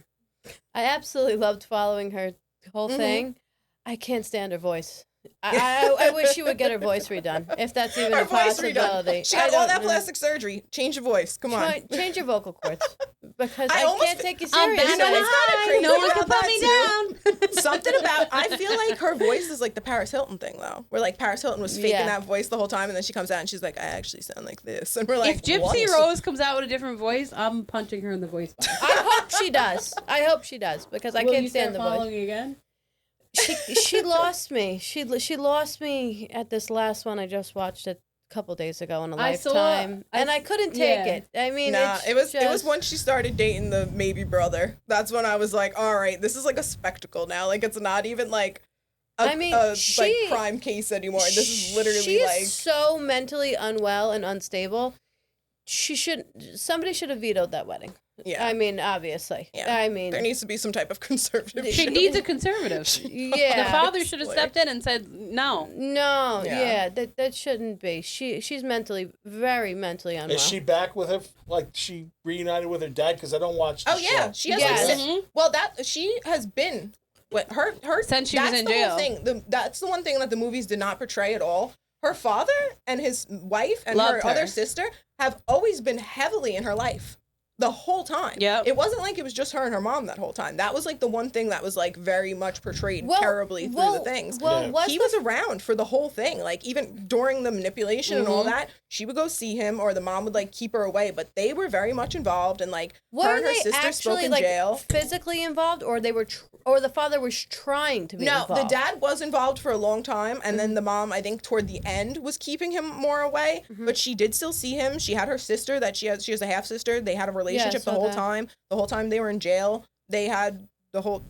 absolutely loved following her whole Mhm. thing. I can't stand her voice. I wish she would get her voice redone, if that's even Her a voice redone. possibility. She I had all don't that know. plastic surgery. Change your voice. Come on. Change your vocal cords, because I I, almost can't fe- take you I'm serious. back You know on what's kinda high. crazy No one can about put me that, down. Something about, I feel like her voice is like the Paris Hilton thing, though. Where like Paris Hilton was faking Yeah. that voice the whole time, and then she comes out and she's like, I actually sound like this. And we're like, If Gypsy what? Rose comes out with a different voice, I'm punching her in the voice box. I hope she does. I hope she does, because I Will can't you stand start the voice. following again? She lost me. She lost me at this last one I just watched a couple days ago on a I saw- Lifetime, and I couldn't take yeah. it. I mean, Nah, it's it was just, when she started dating the maybe brother. That's when I was like, all right, this is like a spectacle now. Like, it's not even like I mean, like she- crime case anymore. This is literally she like is so mentally unwell and unstable. Somebody should have vetoed that wedding. yeah. I mean, obviously. Yeah. I mean, There needs to be some type of conservative. She shit. needs a conservative. yeah. The father should have stepped in and said no. No, Yeah. yeah, that shouldn't be. She's very mentally unwell. Is she back with her? Like, she reunited with her dad? Because I don't watch the Oh yeah, show. she has Yes. like Mhm. well that she has been what her Since she was that's in the jail. whole thing. That's the one thing that the movies did not portray at all. Her father and his wife and Loved her other her. sister have always been heavily in her life. The whole time. Yep. It wasn't like it was just her and her mom that whole time. That was like the one thing that was like very much portrayed terribly through the things. Well, Yeah. what's He the was around for the whole thing. Like even during the manipulation and all Mhm. that, she would go see him or the mom would like keep her away. But they were very much involved and like her Were and her they sister spoke actually in like jail. physically involved, or they were, or the father was trying to be No, involved? the dad was involved for a long time, and then the mom, I think, toward the end, was keeping him more away. But she did still see him. She had her sister that she has a half sister. They had a relationship the saw whole that. time. The whole time they were in jail, they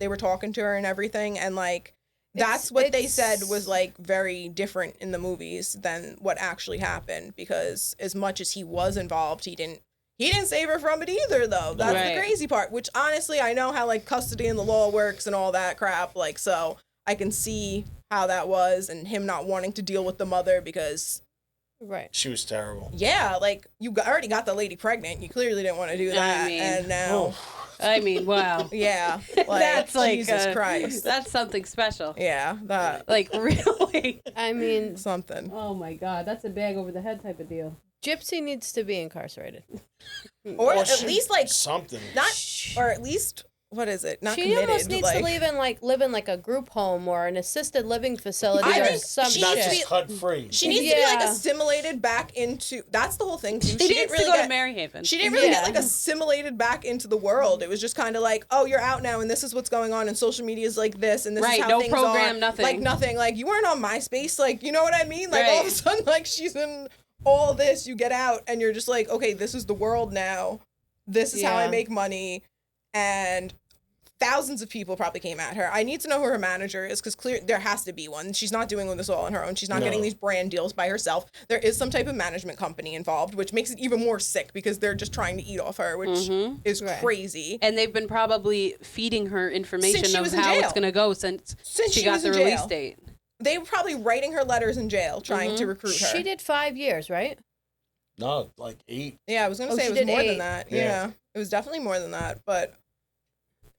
were talking to her and everything, and like that's what they said was like very different in the movies than what actually happened. Because as much as he was involved, he didn't save her from it either, though. That's Right. the crazy part, which honestly, I know how like custody and the law works and all that crap. Like, so I can see how that was and him not wanting to deal with the mother because, Right. She was terrible. yeah, like already got the lady pregnant. You clearly didn't want to do that. mean, and now, I mean, wow. yeah, like, That's like Jesus Christ. That's something special. Yeah, that, Like really. I mean, something. Oh my God, that's a bag over the head type of deal. Gypsy needs to be incarcerated. Or Or at she- least like, something. not, or at least what is it? Not She committed. almost needs like, to live in like a group home or an assisted living facility I or think some she Not needs to shit. just HUD free. She needs to be like Yeah. assimilated back into. That's the whole thing too. She didn't needs really to go get, to Maryhaven. She didn't really Yeah. get like assimilated back into the world. It was just kind of like, oh, you're out now, and this is what's going on, and social media is like this, and this Right, is how no things program, are. nothing. Like nothing. Like you weren't on MySpace. Like you know what I mean? Like all of a Right. sudden, like she's in all this. You get out, and you're just like, okay, this is the world now. This is how I Yeah. make money, and thousands of people probably came at her. I need to know who her manager is because clear there has to be one. She's not doing this all on her own. She's not No. getting these brand deals by herself. There is some type of management company involved, which makes it even more sick because they're just trying to eat off her, which is Right. crazy. And they've been probably feeding her information she of was in how jail. it's going to go since she got was the in release jail. date. They were probably writing her letters in jail, trying to recruit her. She did 5 years, right? No, like 8. Yeah, I was gonna Oh, say she it was did more 8. than that. Yeah. Yeah, it was definitely more than that. But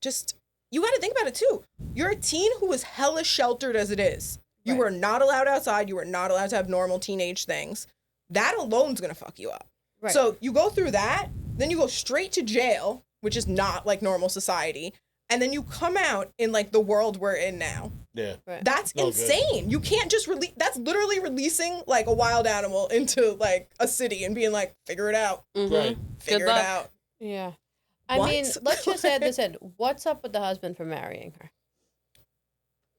just you got to think about it too. You're a teen who was hella sheltered as it is. You Right. were not allowed outside. You were not allowed to have normal teenage things. That alone's gonna fuck you up. Right. So you go through that, then you go straight to jail, which is not like normal society, and then you come out in like the world we're in now. Yeah. Right. That's No good. insane. You can't just release. That's literally releasing like a wild animal into like a city and being like, figure it out, Right. figure it luck. out. Yeah. I What? mean, let's just add this in. What's up with the husband for marrying her?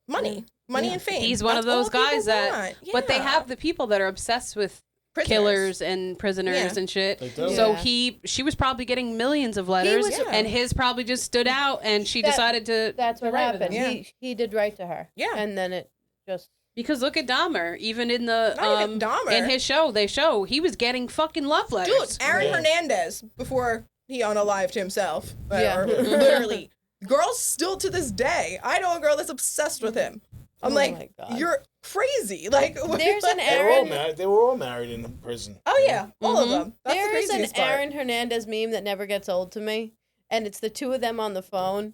Money and fame. He's one of That's all those guys people that, want. but they Yeah. have the people that are obsessed with Prisoners. killers and prisoners Yeah. and shit. They do. So Yeah. she was probably getting millions of letters, was- Yeah. and his probably just stood out, and she That- decided to. That's what write with happened. him. Yeah. He did right to her. Yeah. And then it just Because look at Dahmer. Even in the Not even Dahmer. in his show, they show he was getting fucking love letters. Dude, Aaron Yeah. Hernandez before he unalived himself. Yeah. Or literally, girls still to this day. I know a girl that's obsessed with him. I'm Oh like, my God. you're crazy. Like, There's an They were all Aaron. married. They were all married in the prison. Oh yeah, all of them. That's There the is an craziest part. Aaron Hernandez meme that never gets old to me, and it's the two of them on the phone,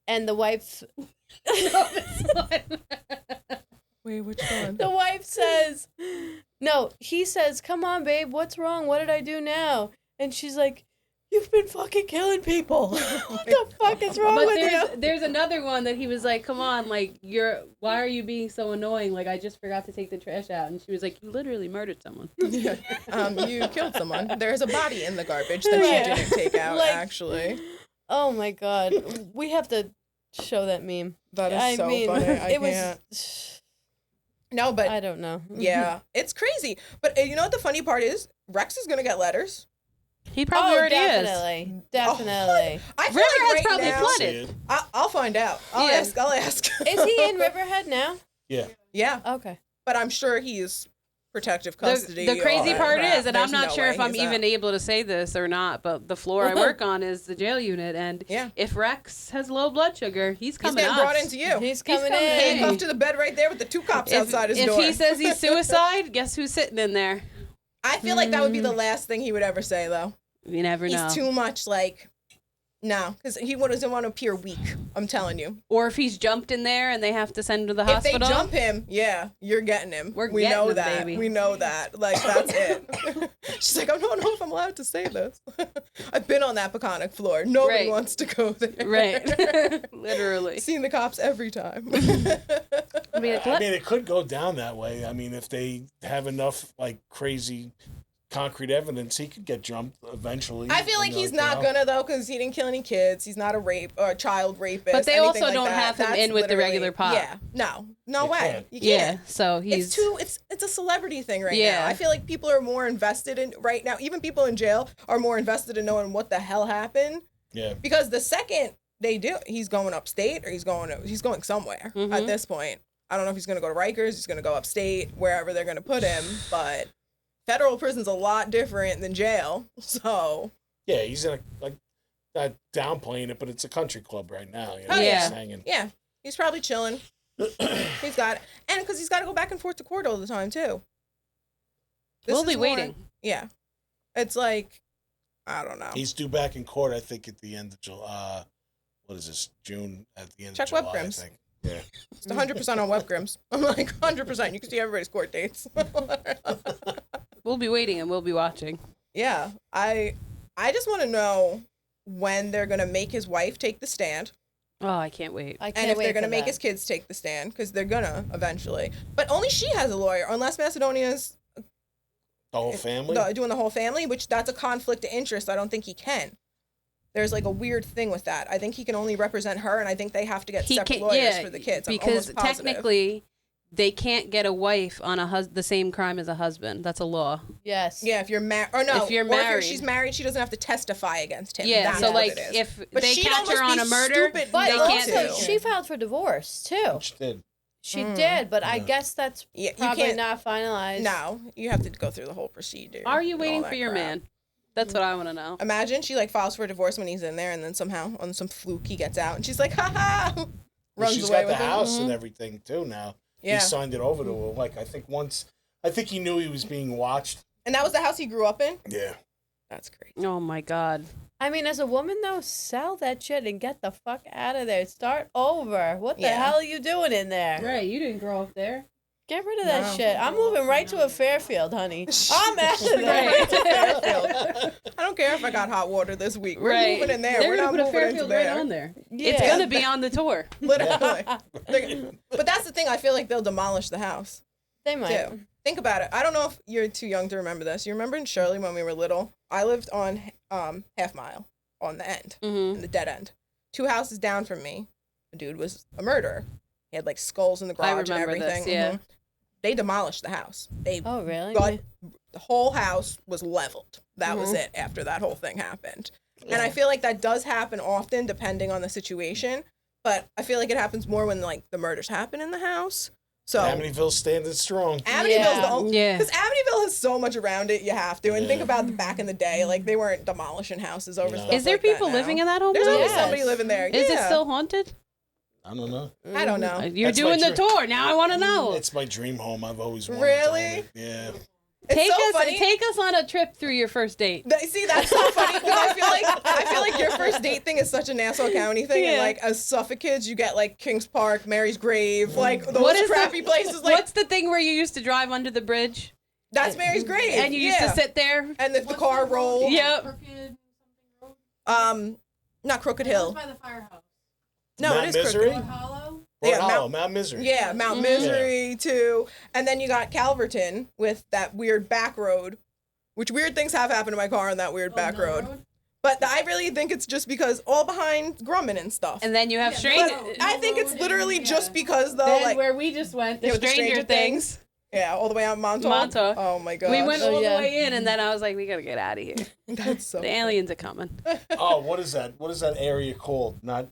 and the wife. Wait, which one? The wife says, "No." He says, "Come on, babe. What's wrong? What did I do now?" And she's like, "You've been fucking killing people. What the fuck is wrong But with you?" there's another one that he was like, "Come on, like why are you being so annoying? Like I just forgot to take the trash out." And she was like, "You literally murdered someone." You killed someone. There's a body in the garbage that Yeah. you didn't take out. Like- Actually, Oh my god, we have to show that meme. that is I so mean, funny. I it can't. was. No, but I don't know. yeah, it's crazy. But you know what the funny part is? Rex is gonna get letters. He probably Oh, already is. definitely, definitely. I feel Riverhead's like right probably now, flooded. I'll find out. I'll Yeah. ask. I'll ask. Is he in Riverhead now? Yeah. Yeah, Okay. but I'm sure he's protective custody. The crazy all part that. is, and There's I'm not no sure way if I'm he's even out. able to say this or not, but the floor I work on is the jail unit, and Yeah. if Rex has low blood sugar, he's He's coming getting to brought us. into you. He's coming coming in. in. Handcuffed to the bed right there with the two cops outside his if door. he says he's suicide, guess who's sitting in there? I feel like that would be the last thing he would ever say, though. You never know. He's too much like, no, because he doesn't want to appear weak. I'm telling you. Or if he's jumped in there and they have to send him to the If hospital. they jump him, yeah, you're getting him. We're we getting know him, that. baby. We know that. Like that's it. She's like, I don't know if I'm allowed to say this. I've been on that Peconic floor. Nobody Right. wants to go there. Right. Literally. Seen the cops every time. I mean, like, I what- mean, it could go down that way. I mean, if they have enough like crazy concrete evidence, he could get jumped eventually. I feel like he's not gonna though, because he didn't kill any kids. He's not a rape or a child rapist. But they anything also like don't that. have him That's in with the literally- regular pop. Yeah, no They way. can't. You yeah. can't. So he's It's a celebrity thing right Yeah. now. I feel like people are more invested in right now. Even people in jail are more invested in knowing what the hell happened, Yeah. because the second they do, he's going upstate or he's going somewhere Mm-hmm. at this point. I don't know if he's going to go to Rikers, he's going to go upstate, wherever they're going to put him, but federal prison's a lot different than jail. So, Yeah, he's in not downplaying it, but it's a country club right now. You know, Oh, yeah. Just hanging. yeah, he's probably chilling. He's got, and because he's got to go back and forth to court all the time too. This we'll is be more- waiting. Yeah, it's like, I don't know. He's due back in court, I think, at the end of July. What is this? June at the end Check of July, webcams. I think. Yeah. It's 100% on webgrams. I'm like 100%. You can see everybody's court dates. We'll be waiting and we'll be watching. Yeah, I just want to know when they're gonna make his wife take the stand. Oh, I can't wait. I can't And if wait they're gonna for make that. his kids take the stand, because they're gonna eventually. But only she has a lawyer, unless Macedonia's The whole family. doing the whole family, which that's a conflict of interest. I don't think he can. There's like a weird thing with that. I think he can only represent her, and I think they have to get separate lawyers for the kids. I'm because almost positive. technically, they can't get a wife on the same crime as a husband. That's a law. Yes. Yeah, if you're married, or no, If you're or married. if she's married, she doesn't have to testify against him. Yeah, That's so what like it is. if But they she'd catch her almost on be a murder, stupid But they not can't also, to. sue. she filed for divorce too. Which did. She did, but I Yeah. guess that's Yeah, you probably can't- not finalized. No, you have to go through the whole procedure. Are you and waiting all for that your crap. man? That's what I want to know. Imagine she like files for a divorce when he's in there, and then somehow on some fluke he gets out, and she's like, "Ha ha!" Well, runs she's away got with the him. house and everything too now. Yeah, He signed it over to her. Like I think he knew he was being watched. and that was the house he grew up in. Yeah. That's great. Oh my God. I mean, as a woman though, sell that shit and get the fuck out of there. Start over. What the Yeah. hell are you doing in there? Right, you didn't grow up there. Get rid of that No. shit. I'm moving right to a Fairfield, honey. I'm out of there. Right. Fairfield. I don't care if I got hot water this week. We're Right. moving in there. They're We're gonna not put a moving into Fairfield right there. on there. Yeah. It's gonna be on the tour. Literally. But that's the thing. I feel like they'll demolish the house They might. too. Think about it. I don't know if you're too young to remember this. You remember in Shirley when we were little? I lived on Half Mile on the end, Mm-hmm. in the dead end. 2 houses down from me, the dude was a murderer. He had like skulls in the I garage and remember this, everything. yeah. Mhm. They demolished the house. They Oh, really? got the whole house was leveled. That was Mhm. it after that whole thing happened. And I feel like that does happen often depending on the situation, but I feel like it happens more when like the murders happen in the house. So Amityville's standing strong. Amityville's Yeah. the only Yeah. because Amityville has so much around it, you have to. And think Yeah. about back in the day, like they weren't demolishing houses over No. stuff. Is there like that people now. living in that home? There's now? always Yes. somebody living there. Is it Yeah. still haunted? I don't know. I don't know. You're That's doing my the dream. tour now. I want to know. It's my dream home. I've always wanted Really? to own it. Yeah. It's Take so us, funny. take us on a trip through your first date. See, that's so funny because I feel like your first date thing is such a Nassau County thing, and Yeah. like as Suffolk kids, you get like Kings Park, Mary's Grave, like those What is crappy places. Like What's the thing where you used to drive under the bridge that's Mary's Grave, and you used to yeah. sit there? and the car rolled. Yep. Not Crooked Hill. by the firehouse. No, Mount it is Misery? Crooked. Hollow. Port Yeah, Hollow, Mount Misery. Yeah, Mount Misery too, and then you got Calverton with that weird back road, which weird things have happened to my car on that weird back road. But I really think it's just because all behind Grumman and stuff. And then you have But Stranger. I think it's literally just because though, Then like where we just went, the with the Stranger Things. Yeah, all the way out Montauk. Montauk. Oh my god. We went Oh, all yeah. the way in, and then I was like, "We gotta get out of here. That's so The aliens are coming." Oh, what is that? What is that area called? Not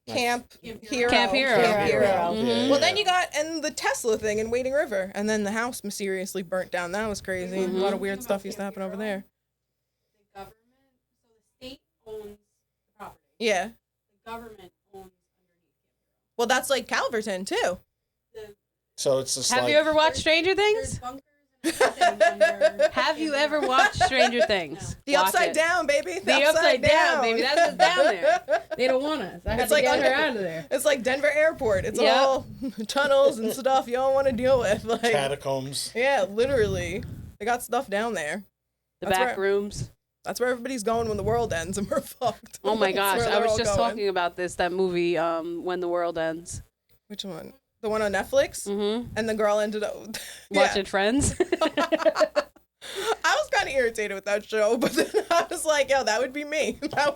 Camp Hero. Camp Hero. Camp Hero. Hero. Mhm. Well, then you got and the Tesla thing in Wading River, and then the house mysteriously burnt down. That was crazy. A lot of weird stuff used to happen over there. The government, so the state owns the property. Yeah. The government owns underneath Well, that's like Calverton too. So it's just Have like you ever watched Stranger it. There's Things? bunkers and everything under. Have you ever watched Stranger Things? The Watch upside it. down, baby. The upside down, baby. That's what's down there. They don't want us. I had It's to like get her under- out of there. It's like Denver Airport. It's Yep. all tunnels and stuff you don't want to deal with. Like, catacombs? yeah, literally. They got stuff down there. The That's back where- rooms. That's where everybody's going when the world ends and we're fucked. Oh my That's gosh. where I they're was all just going. talking about this, that movie, When the World Ends. Which one? The one on Netflix? Mm-hmm. And the girl ended up Watching Friends. I was kind of irritated with that show, but then I was like, yo, that would be me. I'm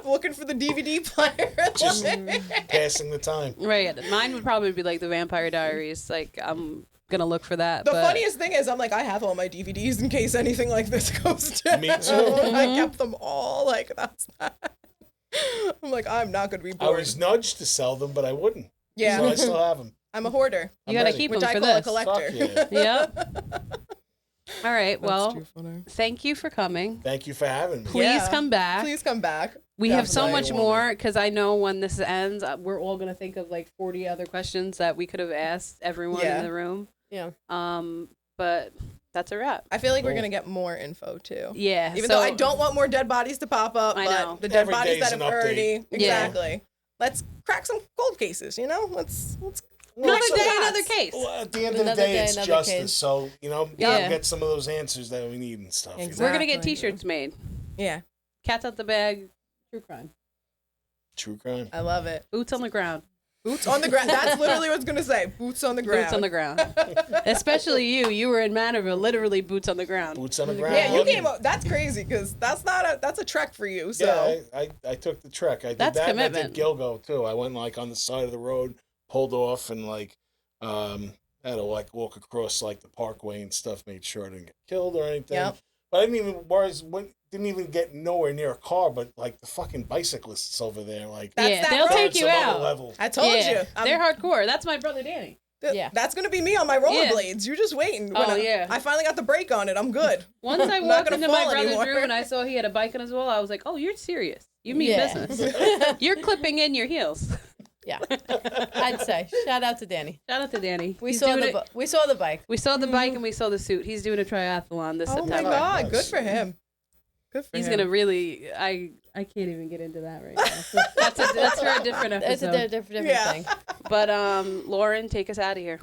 looking for the DVD player. Just passing the time. Right. Mine would probably be like the Vampire Diaries. Like, I'm going to look for that. The but funniest thing is, I'm like, I have all my DVDs in case anything like this goes down. Me too. I kept them all. Like, that's not. I'm like, I'm not going to be I bored. was nudged to sell them, but I wouldn't. Yeah, So I still have them. I'm a hoarder, You got to ready. keep which them I for call a this. collector. Fuck yeah. Yep. All right. Well, That's too funny. thank you for coming. Thank you for having me. Please Yeah. come back. Please come back. We have so Definitely. much more because I know when this ends, we're all going to think of like 40 other questions that we could have asked everyone Yeah. in the room. Yeah. But that's a wrap. I feel like we're Cool. going to get more info too. Yeah. Even so, though I don't want more dead bodies to pop up, I but know. the dead Every bodies day's that have an update. already Yeah. exactly. Let's crack some cold cases. You know, let's Another some day, dots. another case. Well, at the end of the Another day, day, it's another justice. case. So, you know, Yeah. we'll get some of those answers that we need and stuff. you know? Exactly. We're going to get t-shirts made. Yeah. Cats out the bag, true crime. True crime. I love it. Boots on the ground. Boots on the ground. That's literally what I was gonna say. Boots on the ground. Boots on the ground. Especially you. You were in Manorville, literally boots on the ground. Boots on the ground. Yeah, you came up. That's crazy because that's a trek for you. So Yeah, I took the trek. I did That's that. commitment. And I did Gilgo too. I went like on the side of the road, pulled off, and like had to like walk across like the parkway and stuff. Made sure I didn't get killed or anything. Yep. But I didn't even didn't even get nowhere near a car. But like the fucking bicyclists over there, like That's Yeah, that they'll road. take you some other out. level. I told you. They're hardcore. That's my brother Danny. Yeah. That's gonna be me on my rollerblades. You're just waiting. Oh, When yeah. I finally got the brake on it. I'm good. Once I I'm not walked gonna into my fall brother's anymore. room and I saw he had a bike on as well, I was like, "Oh, you're serious. You mean Yeah. business. You're clipping in your heels." Yeah. I'd say. Shout out to Danny. Shout out to Danny. We He's saw doing the it- we saw the bike. We saw the bike and we saw the suit. He's doing a triathlon this Oh my September. god, Nice. good for him. Good for He's him. gonna really. I can't even get into that right now. That's for a different It's episode. a different Yeah. thing. But Lauren, take us out of here.